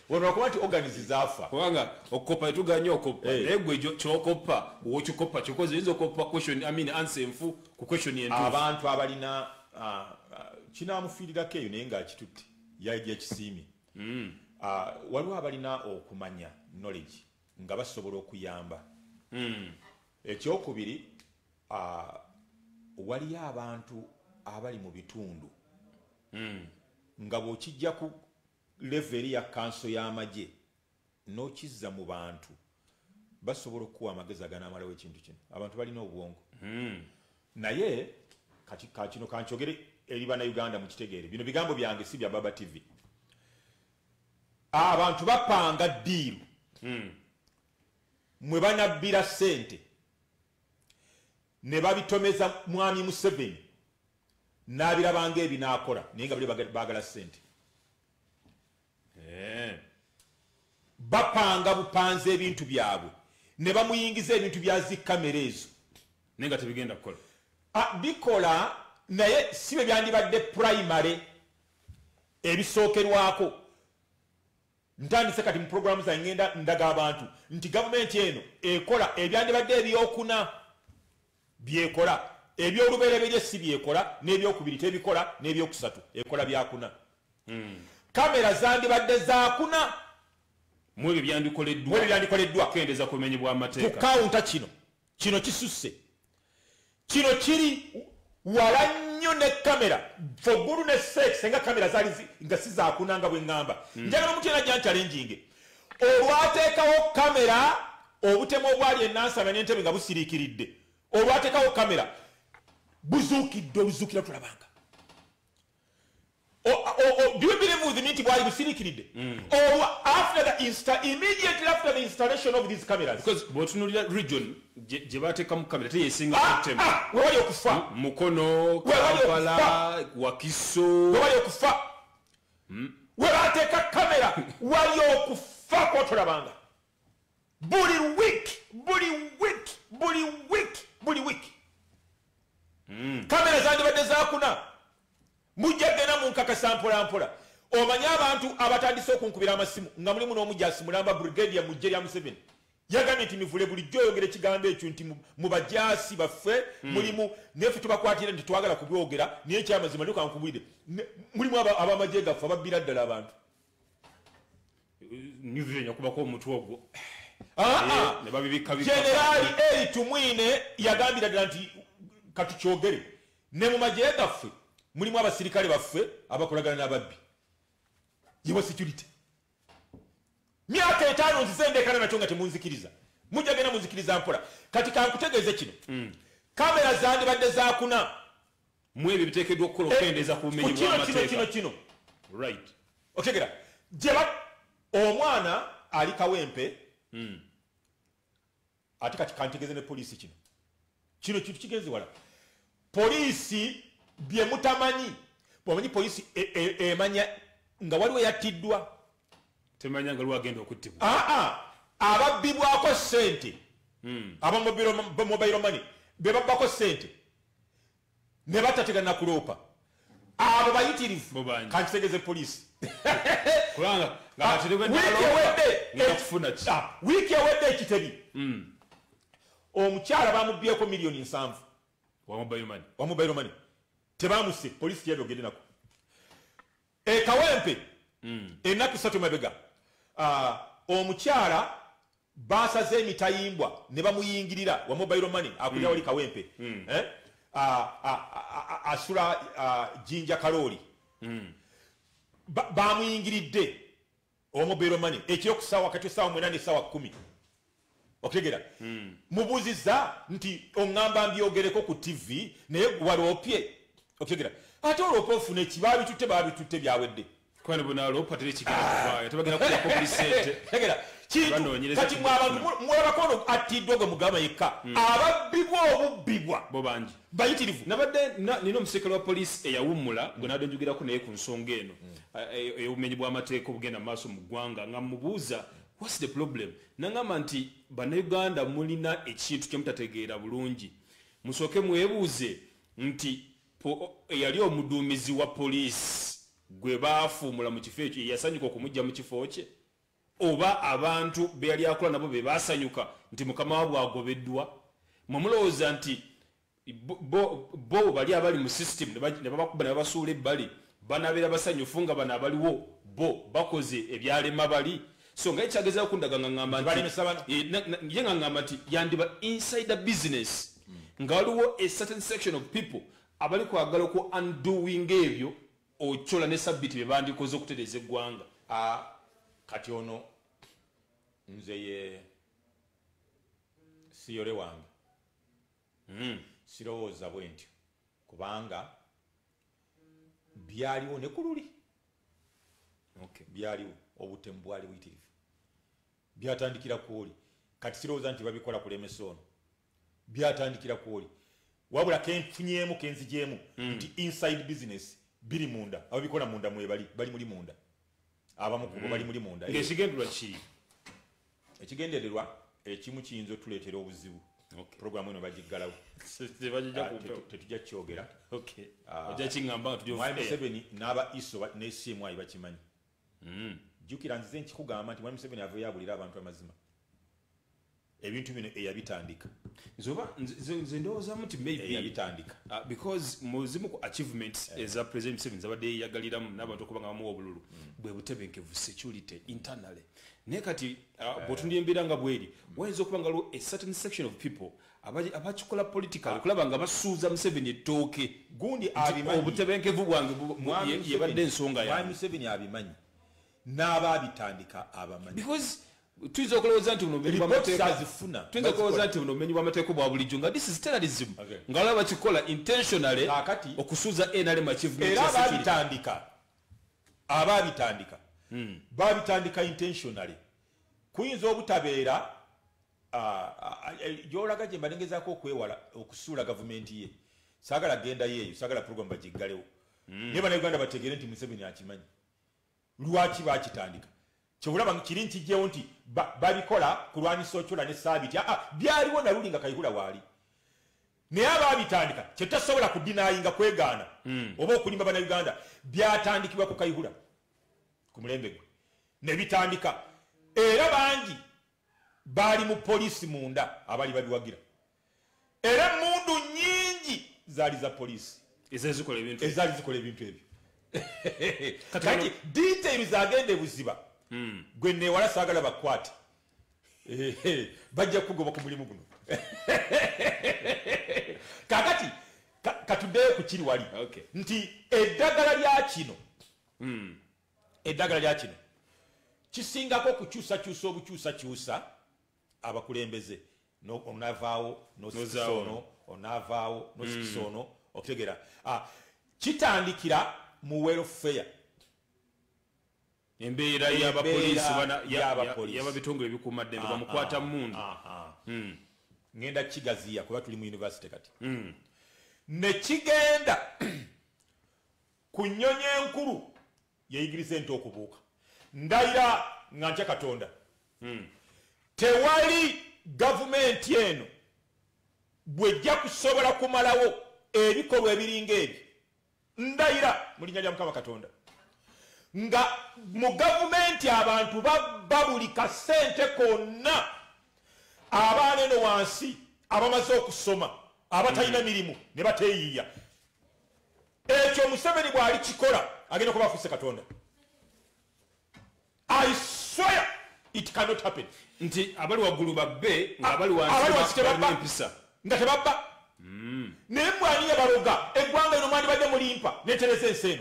S1: wanakuwa nti organize zaafa
S2: kubanga okopa etuganya okopa egwe kyokopa wokikopa kikoze izo kopa question answer enfu ku question yentu
S1: abantu abalina kinamufiirirako eyo naye ng'akitutte yajja kisiimi waliwo abalina okumanya knowledge nga basobola okuyamba ekyokubiri waliyo abantu abali mu bitundu nga bw'okijja ku leveri ya kanso y'amagye n'okizza mu bantu basobola okuwa amagezi aganaamalawo ekintu kino abantu balina obwongo naye kino kankyogere eri bannayuganda mu kitegeere bino bigambo byange si bya Baba TV abantu bapanga ddiiru mwe banabbira ssente ne babitomeza mwami Museveni n'abirabanga ebinaakola naye nga bali baagala ssente bapanga bupanze ebintu byabwe ne bamuyingiza ebintu bya zikamera ezo
S2: naye nga tebigenda kukola
S1: bikola naye si bwe byandibadde primary ebisookerwako ntandise kati mu programu zange ngenda ndaga abantu nti gavumenti eno ekola ebyandibadde ebyokuna byekola ebyolubereberye si byekola n'ebyokubiri tebikola n'ebyokusatu ekola byakuna kamera zandibadde zakuna
S2: mu ebyo byandikoleddwa kendeza kumenyebwa amateeka
S1: ku kawunta kino kisusse kino kiri wala nnyo ne kamera for goodness sake senga kamera zali nga si zakuna nga bwe ngamba njagala omutyena gya challenging olwateekawo kamera obutemu obwali enansana n'entebe nga busiriikiridde olwateekawo kamera buzuukira tulabanga do you believe with me nti bwali busiriikiridde immediately after the installation of these cameras
S2: because bw'otunuulira region gye bateekamu kamera teyesinga kutema
S1: wewali okufa
S2: mukono Kampala Wakiso
S1: wewali okufa webateeka kamera wali okufa kwotulabanga buli week kamera zandibadde zakuna mujja genda mu nkakasa mpolampola omanye abantu abatandise okunkubira amasimu nga mulimu n'omujasi mulamba brigadier mu ggye lya Museveni yagambye nti mivule bulijjo oyogera ekigambo ekyo nti mu bajasi baffe mulimu nefe tubakwatira nti twagala kubyogera naye ekyamazima nekankubwire mulimu abamagye gaffe ababbira ddala abantu
S2: nivenya kubako omutwe ogwo
S1: generali Eri Tumwine yagambira ddala nti katukyogere ne mu magye gaffe mulimu abasirikale baffe abakolagana n'ababbi yewa security myaka 5 nzisendekana nakyo nga temunzikiriza mujja genda munzikiriza mpola kati kankutegeeze kino kamera zandibadde zakuna
S2: mu ebyo biteekeddwa okukola okendeza ku bumenyi bw'amateeka
S1: kino
S2: right
S1: otegera gyeba omwana ali kawempe ate kati kantegeeze ne poliisi kino kintu kigenzi wala poliisi bye mutamanyi bwomanyi poliisi emanya nga waliwo yattiddwa
S2: temanya nga lwagenda okuttibwa
S1: ababbibwako ssente aba mobile money be babbako ssente ne batategana kuloopa abo bayitirivu kankitegeze poliisi wiiki ewedde ekitebi omukyala bamubyeko miliyoni 7 wa mobile money tebamuse poliisi teyadogedde nako ekawempe ennaku 3 mabega omukyala basaze emitayimbwa ne bamuyingirira wa mobile money akulira wali kawempe asula jinja kaloli bamuyingiridde owa mobile money ekiro ku ssaawa wakati ssaawa 8 ne ssaawa 10 okutegera mubuuziza nti oŋŋamba mbyogereko ku tv naye waloopye okutegera ate oloopa ofuna ekibabitutte babitutte byawedde kati mwabantu mwerabakono atiddwa gwe mugamba yekka ababbibwa obubbibwa
S2: bobangi
S1: bayitirivu
S2: nabadde nina omusekere wa poliisi eyawummula gwe nadde njugirako naye ku nsonga eno ey'obumenyi bw'amateeka obugenda mu maaso mu ggwanga nga mubuuza what's the problem nangamba nti bannayuganda mulina ekintu kyemutategeera bulungi musooke mwebuuze nti eyali omuduumizi wa poliisi gwe baafuumula mu kifo ekyo yasanyuka okumujja mu kifo kye oba abantu be yali akola nabo be baasanyuka nti mukama wa bwagobeddwa mwemulowooza nti bo bali abali mu system ne babakuba ne babasuula ebbali banabeera basanyufu nga bano abaliwo bo bakoze ebyalema bali so nga ekyagezaho kundaga nga ŋŋamba nti yandiba insider business nga waliwo a certain section of people abali kwagala oku undoing ebyo ochola ne sabiti be bandikoze okutereeza eggwanga
S1: kati ono nze ye siyole wange sirowooza bwe ntyo kubanga byaliwo ne ku luli byaliwo obutemu bwali buyitirivu byatandikira kwoli kati sirowooza nti babikola kulemesa ono byatandikira kwoli wabula kenfunyemu kenzijemu nti inside business biri munda ababikola munda mwebali bali muli munda abamu kubo bali muli munda
S2: ng'ekigendererwa ki
S1: ekigendererwa ekimu kiyinza otuleetera obuzibu programu eno bagiggalawo tetujja kyogera
S2: ojja kiŋŋamba nga
S1: Mwami Museveni n'aba iso ne CMI bakimanyi jjukira nzize nkikugamba nti Mwami Museveni aveeyo abulira abantu amazima ebintu bino eyabitandika
S2: nze ndowoozamu nti maybe
S1: eyabitandika
S2: because muzimu ku achievements eza president Museveni zabadde yeyagaliramu n'abantu okuba nga bamuwa obululu bwe butebenkevu security internally naye kati bw'otunda embeera nga bweri wayinza okuba nga waliwo a certain section of people abakikola political kulaba nga basuuza Museveni ettooke
S1: gundi abimanyi
S2: obutebenkevu bwange yebadde ensonga yange
S1: Mwami Museveni abimanyi n'abaabitandika abamanyi
S2: because tuyinza okulowooza nti buno bumenyi bw'amateeka bwa bulijjo nga this is terrorism nga waliwo bakikola intentionally okusuuza NRM achievement
S1: era abaabitandika baabitandika intentionally kuyinza obutabeera gyolaga gye mbalengezaako okwewala okusuula gavumenti ye saagala genda yeeyo saagala program bagiggalewo naye bannayuganda bategeere nti Museveni akimanyi lwaki baakitandika kyobulaba kiri nkijjewo nti babikola kulwanyisa Ochola ne Saabiti byaliwo naluli nga Kayihura waali naye abaabitandika kyetasobola kudinayinga kwegaana oba okulimba bannayuganda byatandikibwa ku Kayihura ku mulembe gwe ne bitandika era bangi baali mu poliisi munda abaali babiwagira era emundu nnyingi zaali za poliisi ezaali zikola ebintu ebyo kati details agende buziba gwe newala saagala bakwate bajja kugoba ku mulimu guno kakati katuddeyo ku kiri wali nti eddagala lya kino kisingako kukyusakyusa obukyusakyusa abakulembeze onavaawo nosikisono onavaawo nosikisono okutegera kitandikira mu welfare
S2: embeera y'abapoliisi y'ababitongole ebikuumaddembe bamukwata mundu
S1: ngenda kigaziya kuba tuli mu university kati ne kigenda ku nnyonyi enkulu yeyigiriza ente okubuuka ndayira nga ntya Katonda tewali gavumenti eno bwejja kusobola kumalawo ebikolwa ebiringa ebi ndayira mu linnya lya Mukama Katonda nga mu gavumenti abantu babba buli kasente konna abaana eno wansi abamaze okusoma abatalina mirimu ne bateeyiya ekyo Museveni bw'ali kikola agenda kuba afuuse Katonda. I swear it cannot happen.
S2: Nti abali waggulu babbe nga abali wansi tebabba empisa
S1: nga tebabba naye mwaniye baloga eggwanga lino mwandibadde mulimpa netereza ensi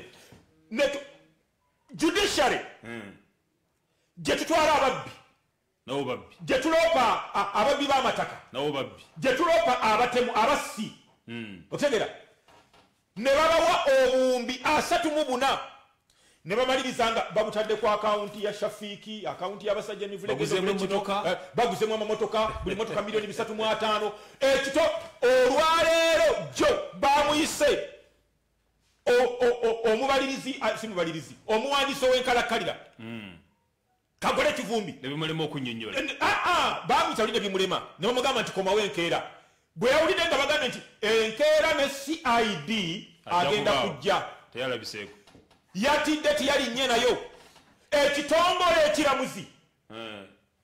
S1: eno judiciary gye tutwala ababbi
S2: nabo babbi
S1: gye tuloopa ababbi b'amataka
S2: nabo babbi
S1: gye tuloopa abatemu abassi otegera ne babawa obuwumbi 34 ne bamaliriza nga babutadde ku akawunti ya Shafiiki akawunti y'abasajja baguzemu amamotoka buli motoka milioni 3.5 ekito olwaleero jo bamuyise omubalirizi si mubalirizi omuwandiisi ow'enkalakkalira Kagole Kivumbi
S2: ne bimulema okunnyonnyola
S1: bamuyita olina bimulema ne bamugamba nti komawo enkeera bwe yawulidde nga bagambye nti enkeera ne CID agenda kujja
S2: teyalabiseeko
S1: yatidde tiyalinye nayo ekitongole ekiramuzi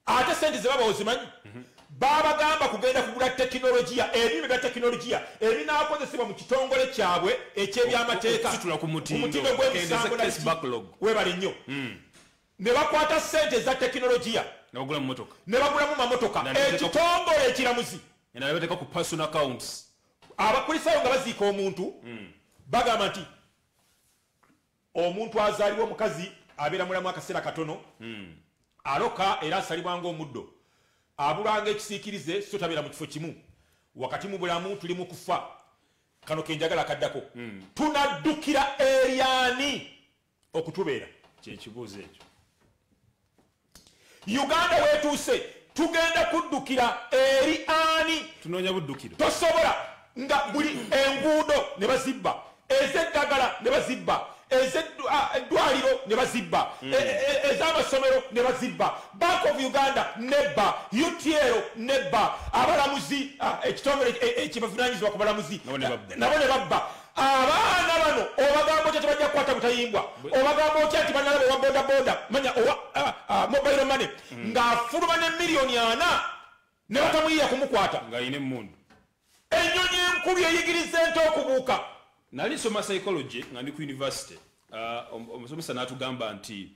S1: ate sente ze babawo zimanyi babagamba kugenda kugula tekinologiya ebintu bya tekinologiya ebinaakozesebwa mu kitongole kyabwe eky'ebyamateeka
S2: ku
S1: mutindo gw'emisango webale nnyo ne bakwata sente za tekinologiya
S2: ne
S1: bagulamu mamotoka ekitongole ekiramuzi
S2: bateeka ku personal accounts
S1: abakulisayo nga baziika omuntu bagamba nti omuntu azaalibwa omukazi abeera mulamu akaseera katono aloka era asalibwa ng'omuddo abulanga ekisiikirize so tabeera mu kifo kimu wakati mu bulamu tuli mu kufa kano kenjagala kaddako tunaddukira eryani okutubeera
S2: kyekibuuzo ekyo
S1: Uganda weetuuse tugenda kuddukira eri ani
S2: tunoonya buddukiro
S1: tosobola nga buli enguudo ne bazibba ez'eddagala ne bazibba eddwaliro ne bazibba ez'amasomero ne bazibba Bank of Uganda nebba UTL nebba abalamuzi ekitongole ekibavunanyizibwa ku balamuzi nabo ne babba abaana bano obagamba otya tebajja kukwata butayimbwa obagamba otya nti banalaba owa bodaboda manya owa mobile money ng'afuluma ne miliyoni 4 ne batamuyiya kumukwata
S2: ng'ayina emmundu
S1: ennyonyi enkulu eyigiriza ente okubuuka.
S2: Nali soma psychology nga ndi ku university omusomesa n'atugamba nti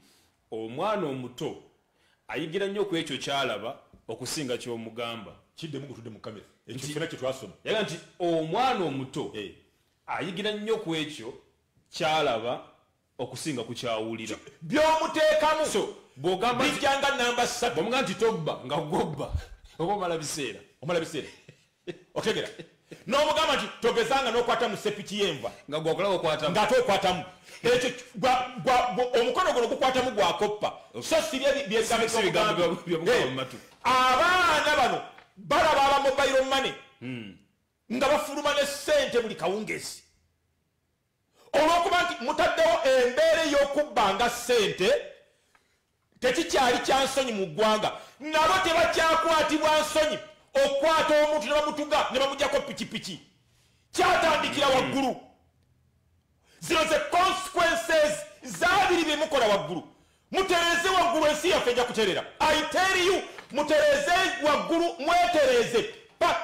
S2: omwana omuto ayigira nnyo ku ekyo kyalaba okusinga ky'omugamba
S1: kidde mugutudde mu kamera ekyo kyonna kye twasoma
S2: yaga nti omwana omuto ayigira nnyo ku ekyo kyalaba okusinga ku kyawulira
S1: by'omuteekamu
S2: so bw'ogamba
S1: bijjanga namba 3
S2: bw'omugamba nti tobba nga gobba oba omala biseera
S1: otegera n'omugamba nti togezanga n'okwata mu sepiki y'enva
S2: nga gwakulawo okwatamu
S1: ng'ate okwatamu ekyo omukono guno gukwatamu gwakoppa so si
S2: by'ebigambo by'omumatu
S1: abaana bano balaba aba mobile money nga bafuluma ne ssente buli kawungezi olw'okuba nti mutaddewo embeera ey'okubbanga ssente tekikyali kya nsonyi mu ggwanga nabo tebakyakwatibwa nsonyi okukwata omuntu ne bamutuga ne bamugjako pikipiki kyatandikira waggulu zino ze consequences zabiri bye mukola waggulu mutereze waggulu ensi yaffe ejja kuterera I tell you mutereze waggulu mwetereze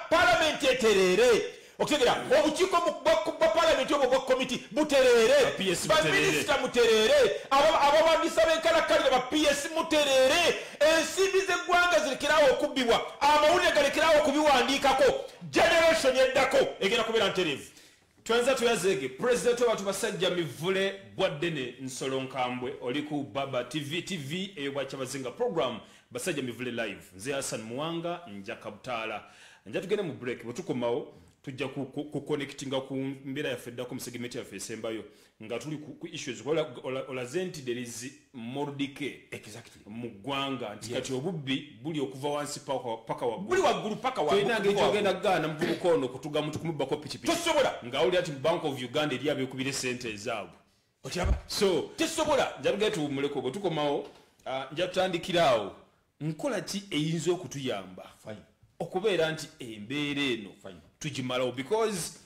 S1: palamenti eterere okutegera obukiiko bwa palamenti obwo bwa komiti buterere baminisita muterere abawandisa b'enkalakkalira ba PS muterere ensimbi z'eggwanga zirekerawo okubbibwa amawulire galekerawo okubiwandiikako generation eddako egenda kubeera ntereevu
S2: twenza tuyazeege pulezidenti w'abantu basajja mivule bwaddene nsolo nkambwe oli ku baba tv eyo bwakyabazinga program basajja mivule live nze Hassan Muwanga nja Kabutaala nja tugende mu break bwe tukomawo tujja kuconnectinga ku mbeera yaffe eddako mu segment yaffe esembayo nga tuli ku issues olaze nti there is mordike
S1: exactly
S2: mu ggwanga nti kati obubbi buli okuva wansi paka
S1: buli waggulu paka waggulu
S2: tolina gaana muvubuka ono kutuga muntu kumubbako pikipiki
S1: tosobola
S2: ngawulira nti Bank of Uganda eri abeekubira sente ezaabwe
S1: otyaba
S2: so
S1: tesobola
S2: njabugee tuwumuleko bwe tukomawo nja tutandikiraawo nkola ki eyinza okutuyamba okubeera nti embeera eno tugimalawo because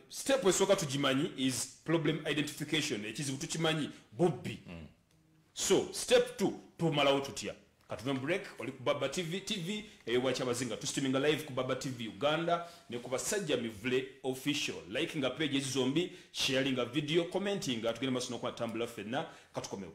S2: step esooka tugimanyi is problem identification ekizibu tukimanyi bubbi so step 2 tumalawo tutya katuve break oli ku Baba TV ewakyabazinga tu streaming live ku Baba TV Uganda ne ku Basajja Mivule official liking page ezi zombi sharing a video commenting tugende masono kwa tambula fenna katukomewo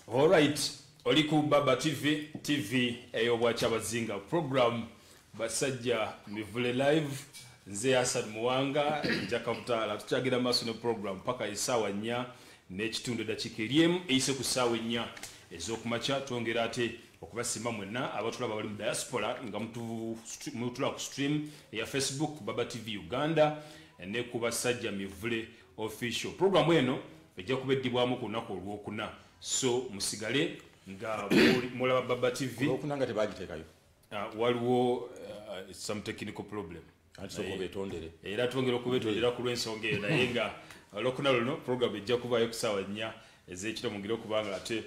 S2: All right. Oliku Baba TV eyobwacha bazinga program basajja mivule live nze Hassan Muwanga njakavutala tuchagira maso ne program paka isawa nya n'ekitundu dakika eryemu eyise ku ssaawa ennya ez'okumakya twongera ate okubasima mwenna abatulaba bali mu diaspora nga mutula ku stream ya Facebook Baba TV Uganda ne ku basajja mivule official program eno ejja kubeddibwamu ku lunaku olwokuna so musigale nga mulaba Baba TV
S1: okunanga tebagiteekayo
S2: waliwo some technical problem era twongera okubetondera ku lw'ensonga eyo naye nga olwokuna luno program ejja kuvaayo ku ssaawa nnya ez'ekiro mungire okubanga ate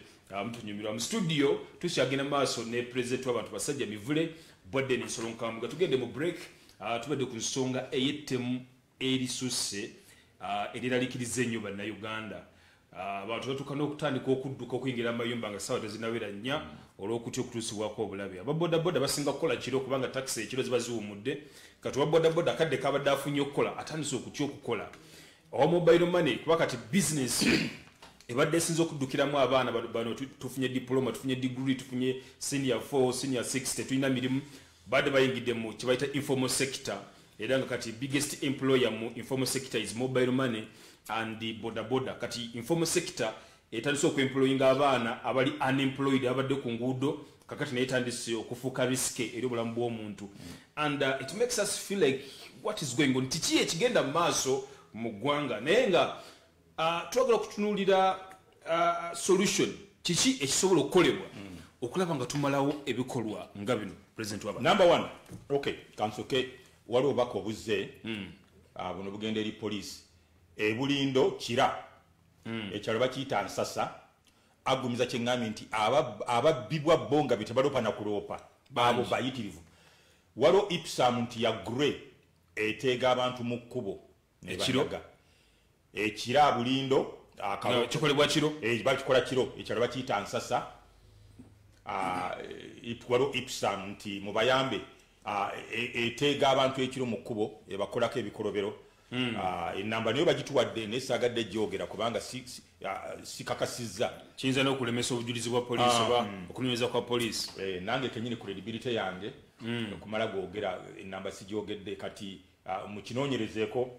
S2: mutunyumirwa mu studio tukyagenda maaso ne president w'abantu basajja mivule Bwadden Nsolonkambwe tugende mu break tubadde ku nsonga ey'ettemu erisusse eriraliikiriza ennyo bannayuganda abantu batuuka n'okutandika okudduka okuyingira amayumba nga ssaawa tezinawera nnya olw'okutya okutuusibwako obulabe ababodaboda basinga kukola kiro kubanga takisi ekiro ziba ziwumudde kati owabodaboda akadde kabadde afunye okukola atandise okutya okukola owa mobile money kuba kati business ebadde esinza okuddukiramu abaana bano tufunye diploma tufunye degree tufunye senior 4 senior 6 tetulina mirimu badde bayingidde mu kibayita informal sector era nga kati biggest employer mu informal sector is mobile money and the bodaboda kati informal sector etandise okuemployinga abaana abali unemployed abadde ku nguudo kakati naye etandise okufuuka riske eri obulamu bw'omuntu and it makes us feel like what is going on tiki ekigenda mu maaso mu ggwanga naye nga twagala okutunuulira solution kiki ekisobola okukolebwa okulaba nga tumalawo ebikolwa nga bino president waba
S1: number 1 okay kansoke waliwo bako obuzze buno bugenda eri poliisi ebulindo kira ekyalo bakiyita Nsasa agumiza kyeŋŋambye nti ababbibwa bo nga bitebaloopa na kuloopa abo bayitirivu waliwo ipsam nti ya grey eteega abantu mu kkubo ekira bulindo
S2: kikolebwa kiro
S1: bakikola kiro ekyalo bakiyita Nsasa waliwo ipsam nti mubayambe eteega abantu ekiro mu kkubo ebakolako ebikolobero enamba niyo bagituwadde nesaagadde gyogera kubanga sikakasizza
S2: kiyinza n'okulemesa obujulizi bwa poliisi oba okunyumiza kwa poliisi
S1: nange kenyini credibility yange okumala gwogera enamba sigyogedde kati mukinoonyerezeeko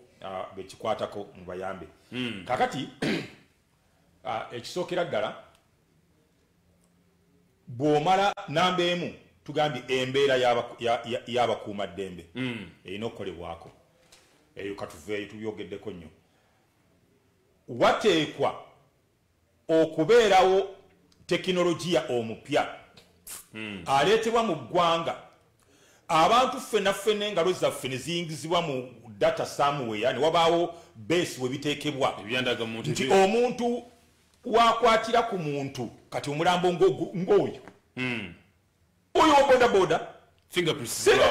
S1: bekikwatako mubayambe kakati ekisookera ddala bw'omala namba emu tugambye embeera y'abakuumaddembe erina okukolebwako eyo katuveeyo tubyogeddeko nnyo wateekwa okubeerawo tekinologiya omupya aleetebwa mu ggwanga abantu ffenna ffenna engalo zaffe ne ziyingizibwa mu data somewhere ne wabaawo base we biteekebwa nti omuntu wakwatira ku muntu kati omulambo ng'oyo oyo obodaboda singa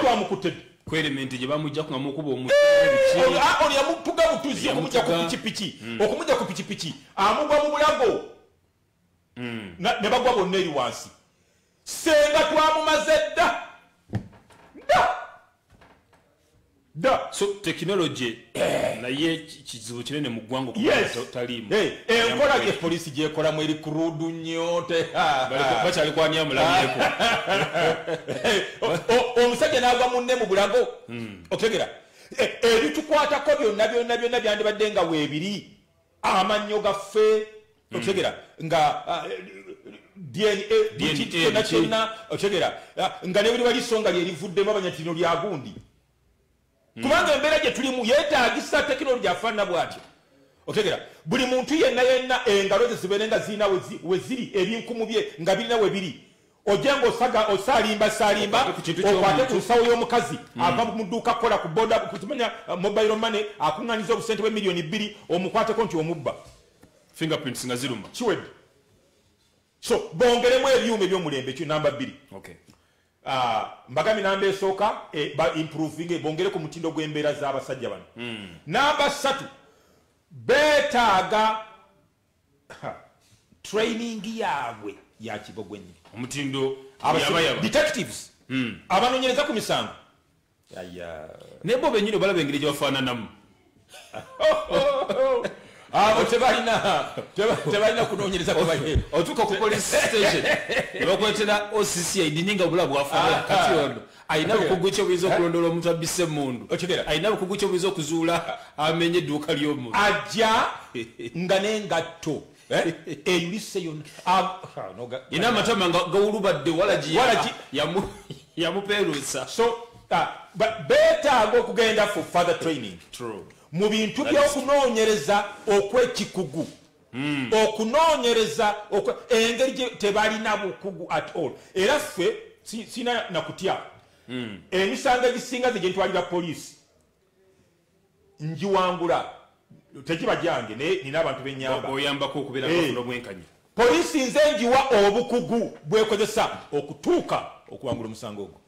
S1: twamukutte
S2: ku element gye bamujja kungamu okuba
S1: oli yamutuga butuzi okumujja ku pikipiki okumujja ku pikipiki amugwa mu bulago ne bagwa bonna eri wansi senga twamumaze dda
S2: so technology naye kizibu kinene mu ggwanga taliimu
S1: enkola gye poliisi gyekolamu eri kurudu nnyo
S2: bakyali kwanya mulabyeko
S1: omusajja n'agwa munne mu bulago otegera ebitukwatako byonna byandibadde nga weebiri amannyo gaffe otegera nga DNA kyonna otegera nga nebuli wali songa lyerivuddemu abanyatino lya gundi kubanga embeera gye tulimu yeetaagisa tekinologi afaanana bw'atyo otegera buli muntu yenna engalo ze zibeere nga zirina we ziri ebinkumu bye nga birina we biri ojje ng'osaalimba okwate ku nsawo y'omukazi ava mu dduuka kukola ku boda kumanya mobile money akuŋŋanyiza obusente bwe miliyoni 2 omukwateko nti omubba
S2: fingerprints nga ziruma
S1: kiwedde so bongeremu ebyuma ebyomulembe ekyo namba 2 mbagami namba esooka improving bongere ku mutindo gw'embeera z'abasajja bano namba 3 beetaaga training yaabwe ya kibogwe nnyo
S2: omutindo
S1: detectives abanoonyereza ku misango
S2: naye bo bennyini balaba engeri gye bafaananamu
S1: abo tebalina kunoonyereza kubaye
S2: otuuka ku police station bakwetera OCCID ninga bula bwafa kati ono ayina bukugu kyo buyinza okulondola omuntu abisse emundu ayina bukugu kyo buyinza okuzuula amenye edduuka ly'omuntu
S1: ajja nga n'engatto eyulise yonna
S2: yina amatama nga gawulubadde walagi yamupeeruusa
S1: so beetaaga okugenda for further training mu bintu by'okunoonyereza okw'ekikugu okunoonyereza engeri tebalina bukugu at all era ffe sina nakutya emisango egisinga ze gye ntwalira poliisi njiwangula tekiba gyange naye nina abantu bennyamba
S2: oyambako okubeera bafuna obwenkanya
S1: poliisi nze njiwa obukugu bwekozesa okutuuka okuwangula omusango ogwo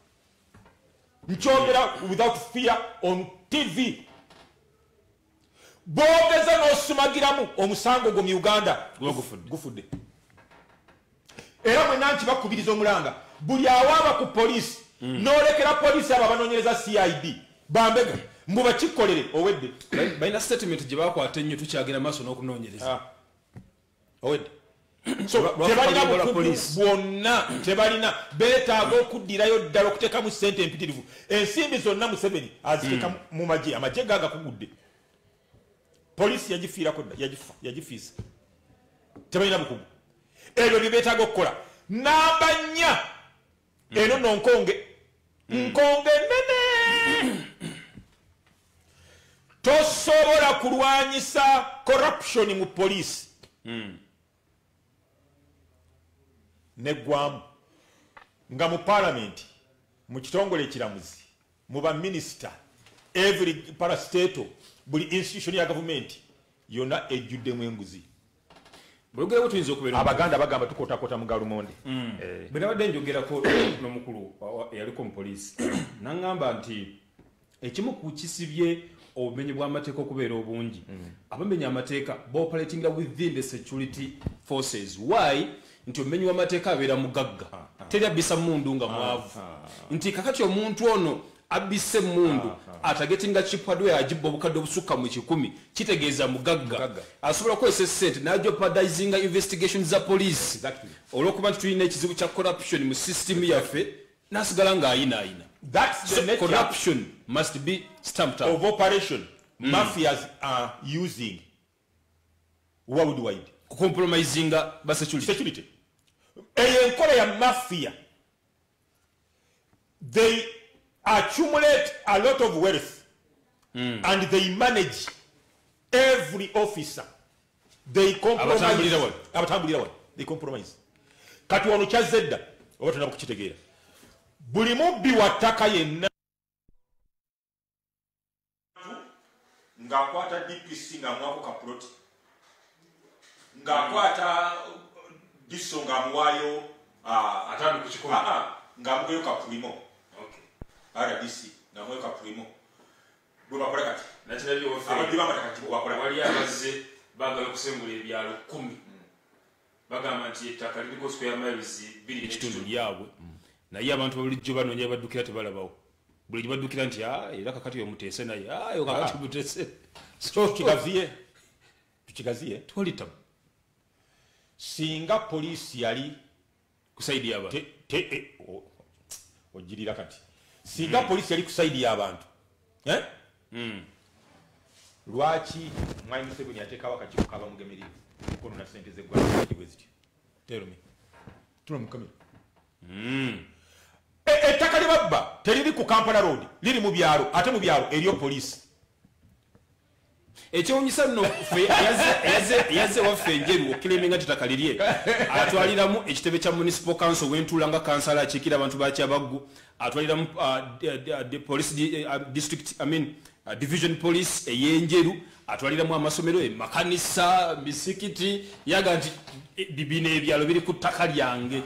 S1: nkyogera without fear on TV bwogeza n'osumagiramu omusango gwo mu Uganda gufudde era mwenna nkibakubiriza omulanga buli awaaba ku poliisi n'olekera poliisi abo abanoonyereza CID bambega mbu bakikolere owedde
S2: balina statement gye bakwata ennyo tukyagera maaso n'okunoonyereza
S1: owedde so tebalina bukugu bwonna tebalina beetaaga okuddirayo ddala okuteekamu ssente empitirivu ensimbi zonna Museveni aziteeka mu magye amagye gaagakugudde poliisi yagifiirako yagifiisa tebalina bukugu ebyo bye beetaaga okukola namba 4 eno nonkonge nkonge nene tosobola kulwanyisa corruption mu poliisi neggwamu nga mu parliament mu kitongole ekiramuzi mu baminisita every parastato buli institution ya government yonna ejjuddemu enguzi
S2: bwogerawo tuyinza okubeera
S1: abaganda bagamba tukotakota mu galumonde
S2: bwe nabadde njogerako n'omukulu eyaliko mu poliisi naŋŋamba nti ekimu ku kisibye obumenyi bw'amateeka okubeera obungi abamenyi amateeka booperatinga within the security forces why nti omumenyi w'amateeka abeera mugagga teri abbisa mundu nga mwavu nti kakati omuntu ono abbise emundu atagetinga chipadwe ajibba obukadde obusukka mu 100 kitegeeza mugagga asobola okukozesa ssente n'ajeopardizinga investigation za police olw'okuba nti tulina ekizibu kya corruption mu system yaffe n'asigala ng'ayinaayina. Corruption must be stamped out
S1: of operation mafias are using worldwide
S2: compromising ba security
S1: enkola ya mafia they accumulate a lot of wealth and they manage every officer. They compromise abatambulira wano they compromise kati wano kyazedda oba tuna kukitegeera buli mubbi wa ttaka yenna ng'akwata DPC ng'amwako kaploti ng'akwata diso ng'amuwaayo
S2: atanu ku 10
S1: ng'amuweyo kapulimo RDC ng'amuweyo kapulimo bwe bakola kati
S2: nakirabyo
S1: abadde bamatakati bakola
S2: wali abazze bagala okusengula ebyalo 10 bagamba nti ettaka liriko square miles 2 n'ekitundu lyabwe naye abantu bulijjo banoonya baddukira tebalabawo buli gye baddukira nti era kakati omuteese naye yo kakati muteese
S1: so tukigaziye
S2: twolitamu
S1: singa poliisi yali
S2: kusaidi y'abantu
S1: ojirira kati singa poliisi yali kusaidi y'abantu lwaki mwami Museveni yateekawo akakiiko k'abamugemerera mukono na ssente z'eggwanga bwe zityo teromi tuna mukamera ettaka libabba teriri ku Kampala road liri mu byalo ate mu byalo eriyo poliisi
S2: ekyewunyisa nno yaze waffe enjeru okiremenga ettaka lirye atwaliramu ekitebe kya municipal council wentula nga kansala akiikira abantu bakyabaggu atwaliramu police district division police ey'enjeru atwaliramu amasomero emakanisa misikiti yaga nti bibina ebyalo biri ku ttaka lyange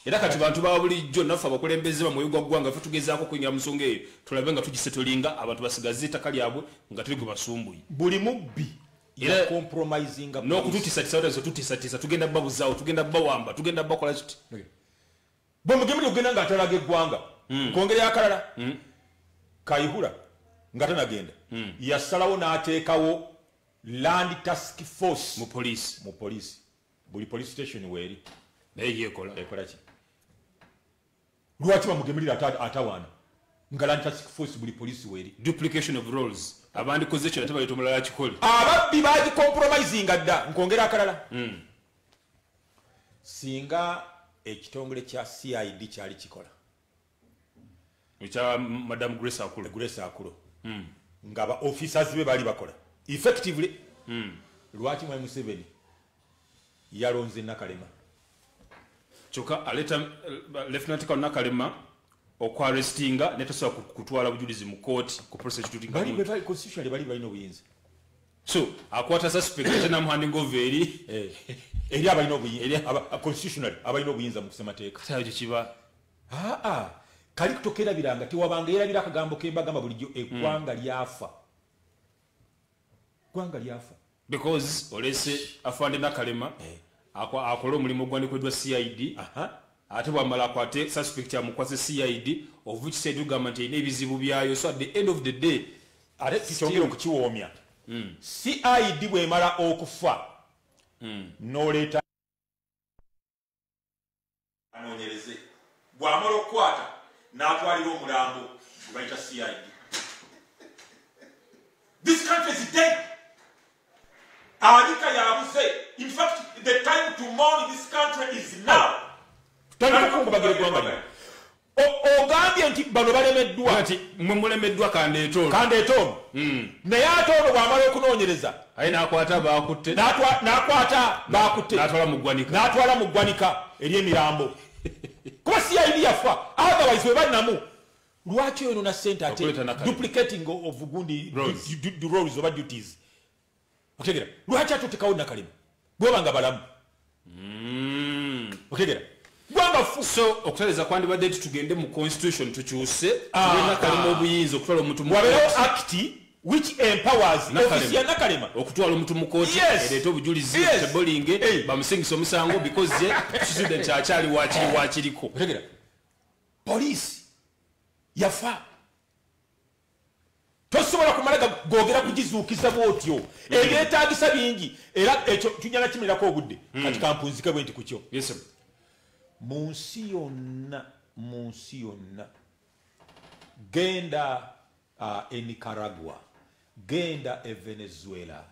S2: era kati bantu ba bulijjo naffe abakulembeze bamwe gwa ggwanga ffe tugezaako kuyingira mu nsonga eyo tulabe nga tugisetolinga abantu basigaze ettaka lyabwe nga tuli gwe basumbuye
S1: buli mubbi ya compromising
S2: n'okututiisatiisa tutiisatiisa tugenda babuzaawo tugenda bawamba tugenda bakola kiti
S1: bwe mugemere ogenda nga atalaga eggwanga kwongera yakalala Kayihura nga tanagenda yasalawo n'ateekawo land task force
S2: mu police
S1: buli police station weri
S2: naye yekola
S1: ekola ki lwaki bamugemerera atawaana nga land task force buli police weri
S2: duplication of roles abandikoze ekyo ate baleta omulala kikole
S1: ababbi bagicompromisinga dda nkongera akalala singa ekitongole kya CID kyali kikola
S2: ekya Madam Grace Akulo
S1: nga ba officers be bali bakola effectively lwaki mwe Museveni yalonze Nakalema
S2: kyokka aleta Lieutenant Colonel Nakalema okwarestinga netasobola kutwala bujulizi mu court ku prosecuting
S1: bali constitutionally bali balina obuyinza
S2: so akwata suspect tena muhanding over
S1: eri abalina obuyinza constitutionally abalina obuyinza mu kusemateeka
S2: katayo kiba
S1: kali kutokera biranga tewabanga erabira akagambo kembagamba bulijjo eggwanga lyafa
S2: because olese afande Nakalema akola omulimu gwandikoddwa CID ate bwamala akwate suspect amukwase CID of which said government erina ebizibu byayo so at the end of the day
S1: ate kitongera okukiwoomya CID bwemala okufa noleeta anoonyereze bwamala okukwata n'atwalira omulambo gubayita CID. This country is dead. Alika yabuze. In fact, the time to mourn this country is now. Ogambye nti bano balemeddwa
S2: ati mwe mulemeddwa kandeetono
S1: naye ate ono bw'amala okunoonyereza
S2: aye n'akwata baakutte
S1: n'atwala mu ggwanika ery'emirambo kuba CID yafa otherwise we balinamu lwaki oyo nona ssente ate duplicating of gundi roles oba duties otegera lwaki ate otekawo Nakalema bweba nga balamu otegera
S2: so okutereeza kwandibadde nti tugende mu constitution tukyuse Nakalema obuyinza okutwala omuntu
S1: wabeewo act which empowers ofisi ya Nakalema
S2: okutwala omuntu mu kooti ereeta obujulizi tebolinge bamusingisa omusango because ye student akyali wakiriko
S1: otegera police yafa tosobola kumala gogera kugizuukiza bwotyo ebyetaagisa bingi era ekyo tunyala kimirako obudde kati kampunzike bwe nti ku kyo mu nsi yonna genda e Nicaragua, genda e Venezuela,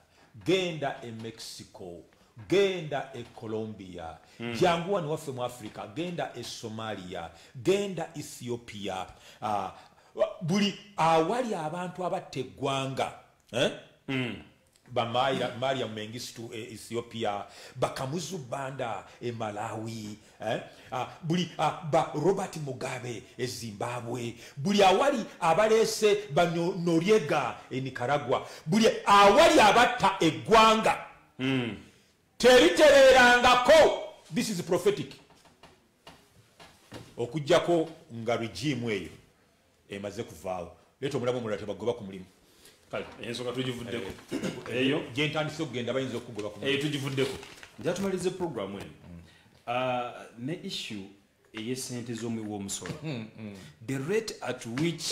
S1: genda e Mexico, genda e Colombia, jangu wano waffe mu Africa, genda e Somalia, genda Ethiopia, buli awali abantu abatta eggwanga Maria Mengistu Ethiopia, Bakamuzu Banda Malawi, buli Robert Mugabe Zimbabwe, buli awali abalese Noriega Nicaragua, buli awali abatta eggwanga teritererangako. This is prophetic. Okujjako nga regime eyo emaze kuvaawo leeta omulamu omulala tebagoba ku mulimu.
S2: Ensonga tugivuddeko eyo
S1: gye ntandise okugenda bayinza okugoba ku mulimu.
S2: Tugivuddeko njala tumalize programu eno ne issue ey'essente z'omuwi w'omusolo, the rate at which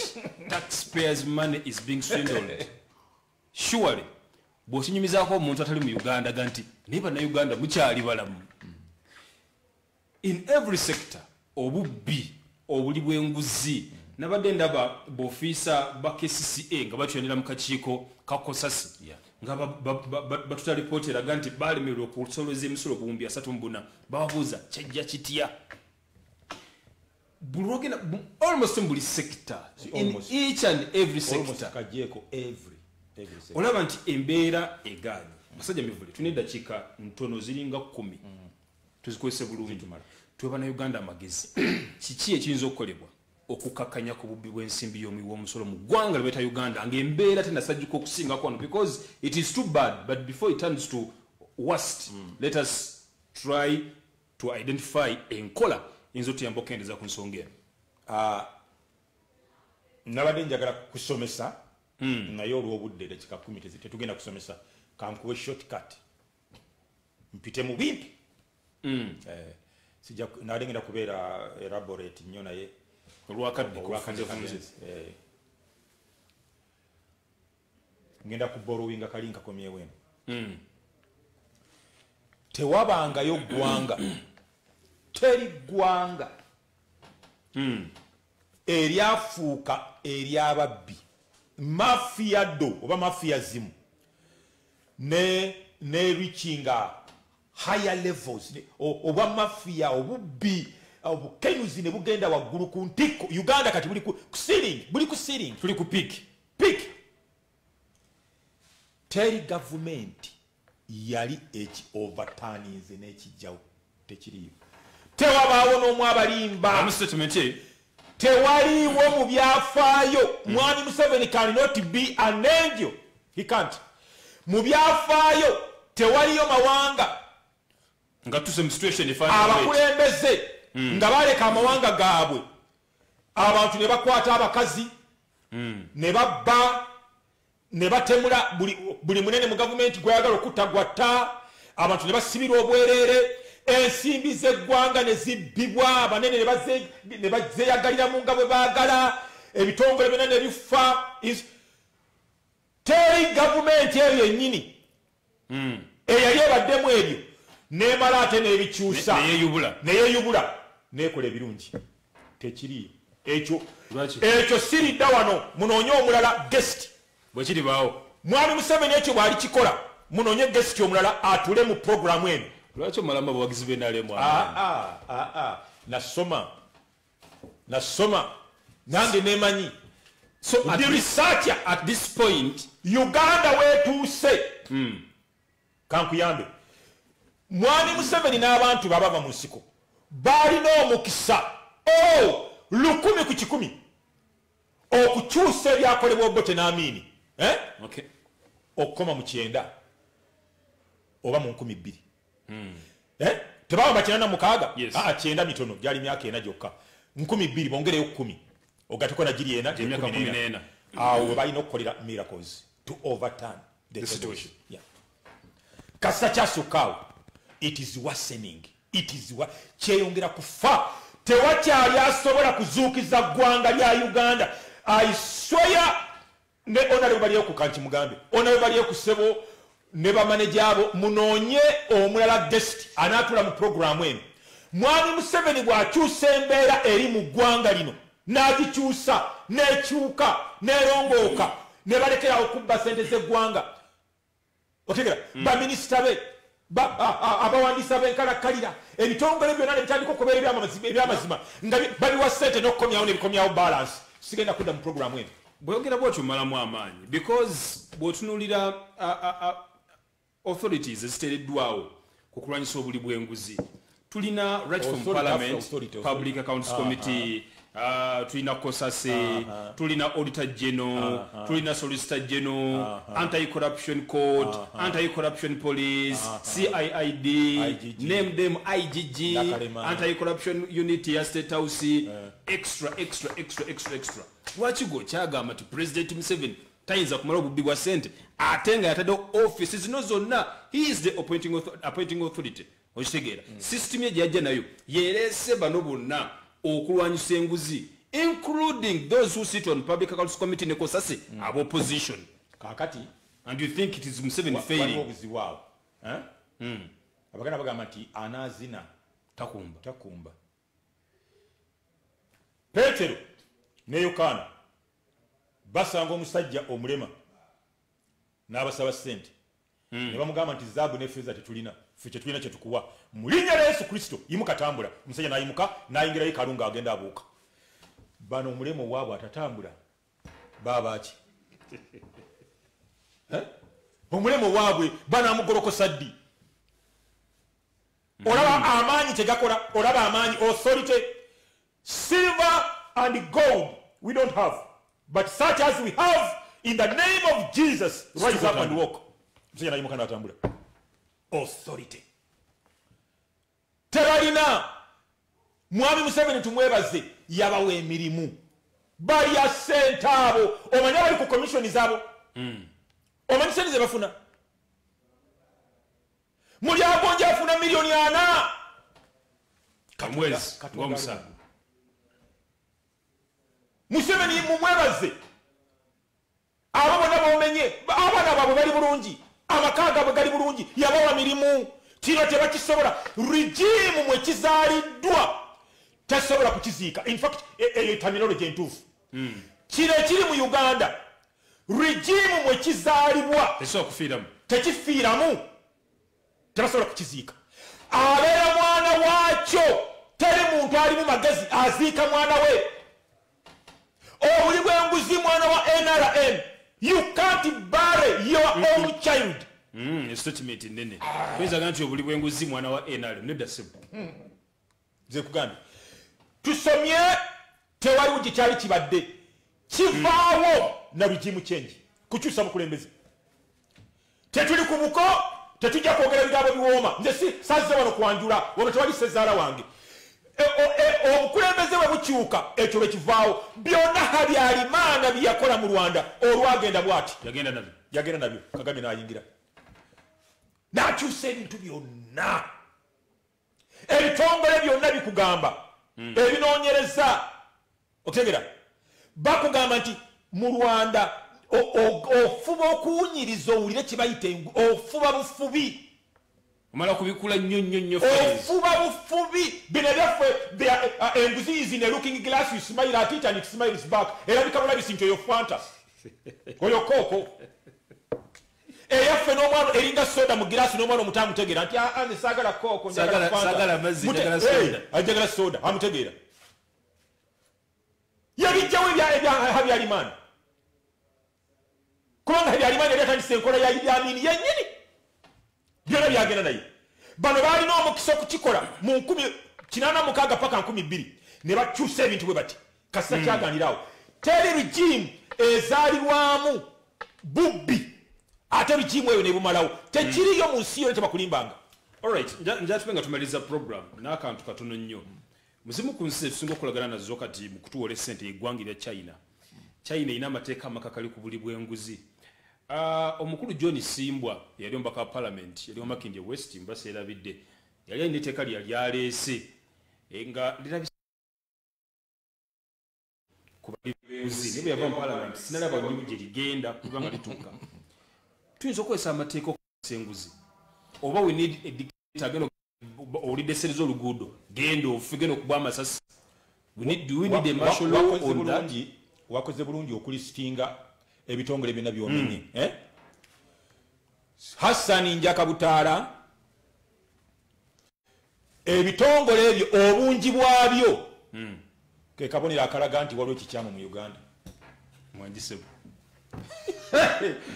S2: taxpayers money is being swindled. Surely bw'okinyumizaako omuntu atali mu Uganda ga nti naye bannayuganda mukyali balamu. In every sector obubbi obuli bw'enguzi nabadde ndaba b'ofiisa ba KCCA nga bakyonera mu kakiiko ka Kosasi nga batuta lipooti eraga nti baalemererwa okusolooza emisolo obuwumbi 34 bababuuza kyajja kitya. Almost in buli sector, in each and every sector olaba nti embeera egaanyi. Basajja mivule tulina eddakiika ntono ziringa 10 tuzikozese bulungi tuwe bannayuganda amagezi kiki ekiyinza okukolebwa okukakanya ku bubbi bw'ensimbi y'omuwi w'omusolo mu ggwanga lye beta Uganda ng'embeera tenasajjuka okusingako wano because it is too bad but before it turns to worst let us try to identify enkola eyinza otuyamba okukendeza ku nsonga eno.
S1: Nabadde njagala kusomesa naye olw'obudde dakika 10 tetugenda kusomesa kankuwe shortcut mpite mu bimpi sijja nabadde ngenda kubeera elaborate nnyo naye
S2: olwakadde
S1: ngenda kuborrowinga kali nkakomyewo eno tewabangayo ggwanga teri ggwanga eryafuuka eryababbi mafiya do oba mafiya zimu ne reaching higher levels oba mafiya obubbi obukenyuzi ne bugenda waggulu ku ntikko Uganda kati buli ku ceiling
S2: tuli ku peak
S1: teri government yali overturninze n'ekijjawo tekiriyo tewabaawo n'omu abalimba tewaliwo mu byafaayo mwami Museveni cannot be an angel he can't mu byafaayo tewaliyo mawanga
S2: nga tuse mu situation
S1: abakulembeze nga baleka amawanga gaabwe abantu ne bakwata abakazi ne babba ne batemula buli munene mu gavumenti gwayagala okutta gwatta abantu ne basibirwa obwereere ensimbi z'eggwanga ne zibbibwa abanene ne bazeyagalira mu nga bwe baagala ebitongole byonna ne bifa teri gavumenti eyo yennyini eyali ebaddemu ebyo nemala ate n'ebikyusa neyeyubula nekola ebirungi tekiriyo ekyo siridda wano munoonye omulala guest
S2: bwekiri baawo
S1: mwami Museveni ekyo bw'ali kikola munoonye guest omulala atule mu programu eno
S2: lwaki omalamba abawagizi b'enaalemu
S1: nasoma nange nemanyi
S2: so the researcher at this point
S1: Uganda wetuuse kankuyambe mwami Museveni n'abantu babava mu nsiko balina omukisa 100 okukyusa ebyakolebwa Obote n'Amini okukoma mu 9 oba mu 2,000 tebaba bakyana mukaaga 9 mitono gyali myaka 4 gyokka 2,000 bongereyo 10 ogateko na giri 4 awo balina okukolera miracles to overturn the situation kasita kyasukaawo it is worsening kyeyongera kufa tewakyali asobola kuzuukiza ggwanga lya Uganda I swear ne onale baliyo ku Kanki Mugambe onale baliyo ku Sebo ne bamaneja abo munoonye omulala guest anaatula mu programu eno mwami Museveni bw'akyusa embeera eri mu ggwanga lino n'agikyusa n'ekyuka n'erongooka ne balekera okubba sente z'eggwanga otegera baminisita be abawandiisa b'enkalakkalira ebitongole byonna ne bitandika okubeera ebyamazima nga babiwa sente n'okukomyawo n'ebikomyawo balance sigenda kudda mu programu eno
S2: bweyogera bwotyo malamu amaanyi because bw'otunuulira authorities eziteereddwawo ku kulwanyisa obuli bw'enguzi tulina right from parliament public accounts committee tulina kosase tulina auditor general tulina solicitor general anti-corruption court anti-corruption police CIID name them IGG anti-corruption unit ya state house extra lwaki gwe kyagamba nti president Museveni tayinza kumala obubbi bwa sente ate nga yataddewo office zino zonna he is the appointing authority okitegeera system ye gyajja nayo yereese bano bonna okulwanyisa enguzi including those who sit on public accounts committee ne kosase opposition
S1: kakati
S2: and you think it is Museveni failing
S1: abaganda bagamba nti anazina
S2: takumba
S1: Petero ne Yokaana basanga omusajja omulema n'abasaba sente ne bamugamba nti zaabu ne ffeeza tetulina ffe kyetulina kyetukuwa mu linnya lya Yesu Kristo yimuka tambula omusajja n'ayimuka n'ayingirayo kalunga agenda abuuka bano omulema owaabwe atatambula baabaki omulema owaabwe banaamugolokosa ddi olaba amaanyi tegakola olaba amaanyi authority silver and gold we don't have but such as we have in the name of Jesus rise up and walk omusajja n'ayimuka n'atambula authority tebalina mwami Museveni tumwebaze yabawa emirimu balya sente abo omanyi bali ku commission zaabo omanyi sente ze bafuna muli agonja afuna milioni 4
S2: kamwezi ng'omusango
S1: Museveni mumwebaze abo bonna bomenye abaana baabwe bali bulungi amakaga bwe gali bulungi yabawa mirimu kino tebakisobola regime mwe kizaaliddwa tasobola kukiziika in fact eyo terminology entuufu kino ekiri mu Uganda regime mwe kizaalibwa tekifiiramu tebasobola kukiziika abeera mwana waakyo teri muntu alimu magezi aziika mwana we obuli bw'enguzi mwana wa NRM you can't bury your own child
S2: statement nene kweza ganti obuli bw'enguzi mwana wa NRM nedda sebo
S1: ze kuganda tusomye tewaliwo gye kyali kibadde kivaawo na regime change kukyusa bukulembeze tetuli ku buko tetujja kwogera bigambo biwooma nze sazze wano kwanjula wano tewali sezaala wange obukulembeze bwe bukyuka ekyo bwe kivaawo byonna Habyarimana bye yakola mu Rwanda olwagenda bw'ati yagenda nabyo Kagame n'ayingira n'akyusa ebintu byonna ebitongole byonna bikugamba ebinoonyereza okutegera bakugamba nti mu Rwanda ofuba okuwunyiriza owulire kibayita ofuba bufubi
S2: omala kubikula nnyo
S1: ofuba bufubi bino byaffe enguzi is in a looking glass you smile at it and it smiles back erabika bulabisi nti oyo fanta oyo kooko eyaffe n'omwana eringa soda mu girasi n'omwana omuto amutegeera nti nze saagala kooko ajagala soda amutegeera yabijjawo ebya Habyarimana kubanga Habyarimana yali atandise enkola ya Idi Amin yennyini byonna byagenda naye bano baalina omukisa okukikola mu 1986 paka 2000 ne bakyusa ebintu bwe bati kasita kyaganiraawo teri regime ezaalirwamu bubbi ate regime eyo nebumalawo tekiriyo mu nsi yona tebakulimbanga.
S2: Alright, njatupe nga tumaliza program n'akantu katono nnyo muzimu ku nsi tusinga okulagana nazo kati mu kutuwola ssente eggwanga lya China erina amateeka amakakali ku buli bw'enguzi. Omukulu John Simbwa yali omubaka wa parliament yali Makindye West mbasa erabidde yali alina etteeka lyali aleese nga lirabisa ku bali bw'enguzi ne bwe yava mu parliament sinalaba nnyo gye ligenda kubanga lituuka. Tuyinza okukozesa amateeka okukozesa enguzi oba we need a dictator agenda olidesereza oluguudo genda ofe genda okuba amasasi do we need a martial law on that.
S1: Wakoze bulungi okulistinga ebitongole byonna byomenye Hassan Njaka Butaala ebitongole ebyo obungi bwabyo ke kabonera akalaga nti waliwo kikyamu mu Uganda
S2: mwanjisebo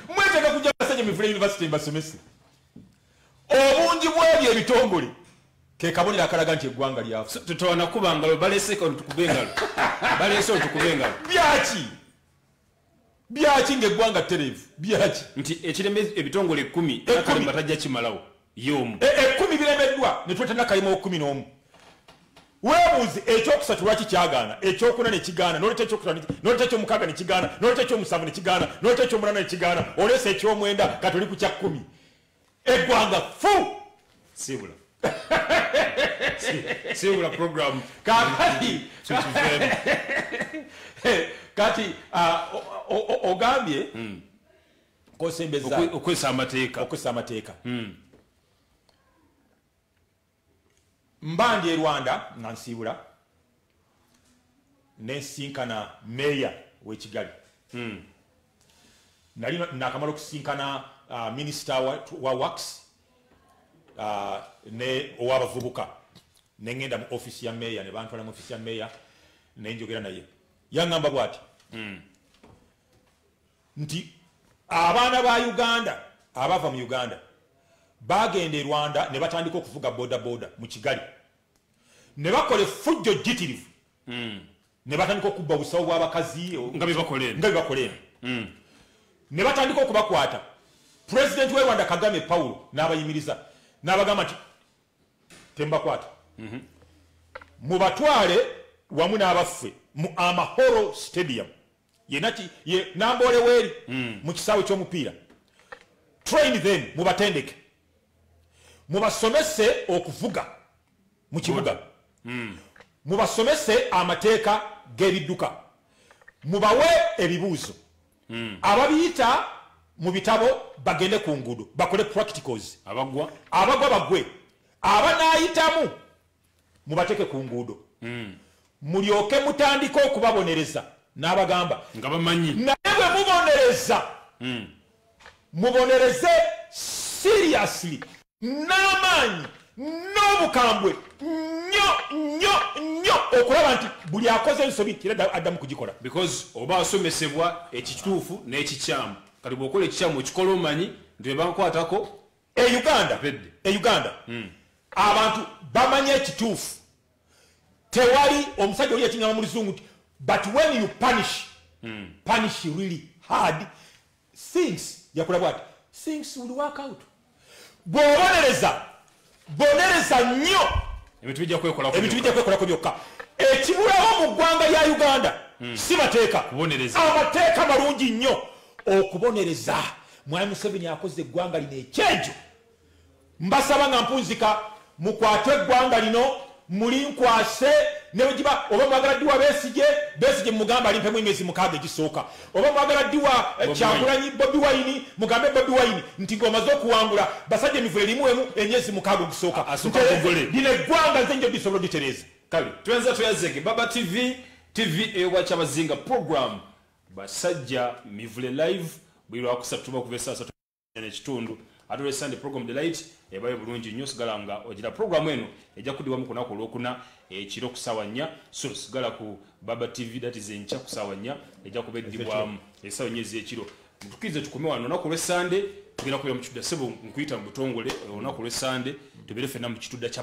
S1: mweteka kujja basanye Mivule University mbasomese obungi bwabyo ebitongole ke kabonera akalaga nti eggwanga lyafu
S2: tutona kubanga baleseka tukubengalo balese tukubengalo
S1: byaki ng'eggwanga tereevu byaki
S2: nti ekireme ebitongole 10 akalema tajja kimalawo yomu
S1: 10 biremeddwa ne twetana kalima 11 weebuuze ekyokusatu lwaki kyagaana ekyokuna ne kigaana n'oleta ekyokutano n'oleta ekyomukaaga ne kigaana n'oleta ekyomusanvu ne kigaana n'oleta ekyomulana ne kigaana oleesa ekyomwenda katoli ku kya 10 eggwanga fu
S2: sibula program
S1: kati ogambye kosembeza
S2: okwesa
S1: amateeka mbandi e Rwanda nga nsiibula nesinkana meya w'Ekigali nali nakamala okusinkana minisita wa works ne owabavubuka nengenda mu ofisi ya meya ne bantwala mu ofisi ya meya nenjogera naye yangamba bwati nti abaana ba Uganda abava mu Uganda bagenda e Rwanda ne batandika okuvuga boda mu Kigali ne bakola effujjo jitirivu ne batandika okubba obusawo bw'abakazi
S2: nga
S1: bibakolera ne batandika okubakwata president w'e Rwanda Kagame Paul n'abayimiriza n'abagamba nti tembakwata mubatwale wamu n'abaffe mu Amahoro Stadium ye Nambole weeri mu kisaawe ky'omupiira train them mubatendeke mubasomese okuvuga mu kibuga mubasomese amateeka g'ebidduka mubawe ebibuuzo ababiyita mu bitabo bagende ku nguudo bakole practicals
S2: abagwa
S1: bagwe abanaayitamu mubateke ku nguudo mulyoke mutandika okubabonereza n'abagamba
S2: nga bamanyi
S1: naye bwe mubonereza mubonereze seriously n'amaanyi n'obukambwe nnyo okulaba nti buli akoze ensobi kira addamu kugikola
S2: because oba asomesebwa ekituufu n'ekikyamu kati bw'okola ekikyamu okikola omanyi nti webankwatako
S1: Uganda abantu bamanye ekituufu tewali omusajja oli yakiŋŋama mu luzungu nti but when you punish really hard things yakola bwati things will work out bonereza nnyo
S2: ebintu bijja kwekolako
S1: byokka ekibulawo mu ggwanga lya Uganda si mateeka amateeka malungi nnyo okubonereza Mwami Museveni akoze eggwanga lino ekyejo mbasaba nga mpunzika mukwate eggwanga lino mulinkwase newegiba oba mwagala ddiwa Besigye mugamba alimpemu emyezi 6 egisooka oba mwagala ddiwa Kyagulanyi Bobi Wine mugambe Bobi Wine nti ng'omaze okuwangula basajja emivule limuwemu emyezi 6 ogisooka lino eggwanga nze njo disobola ditereza
S2: kale twenza tuyazege Baba TV ewacha bazinga program basajja mivule live buli lwakusatu tuba kuva essaawa 3 n'ekitundu ate olwe Sunday program delight ebayo bulungi nnyo sigala nga ogira program eno ejja kuddibwamu ku lunaku olwokuna ekiro ku ssaawa 4 so sigala ku Baba TV that is enkya ku ssaawa 4 ejja kuba eddibwamu essaawa 4 ez'ekiro mutukirize tukume wano olunaku olwe Sunday tugenda kubeera mu kitudda sebo nkuyita mu butongole olunaku olwe Sunday tubeere ffenna mu kitudda kya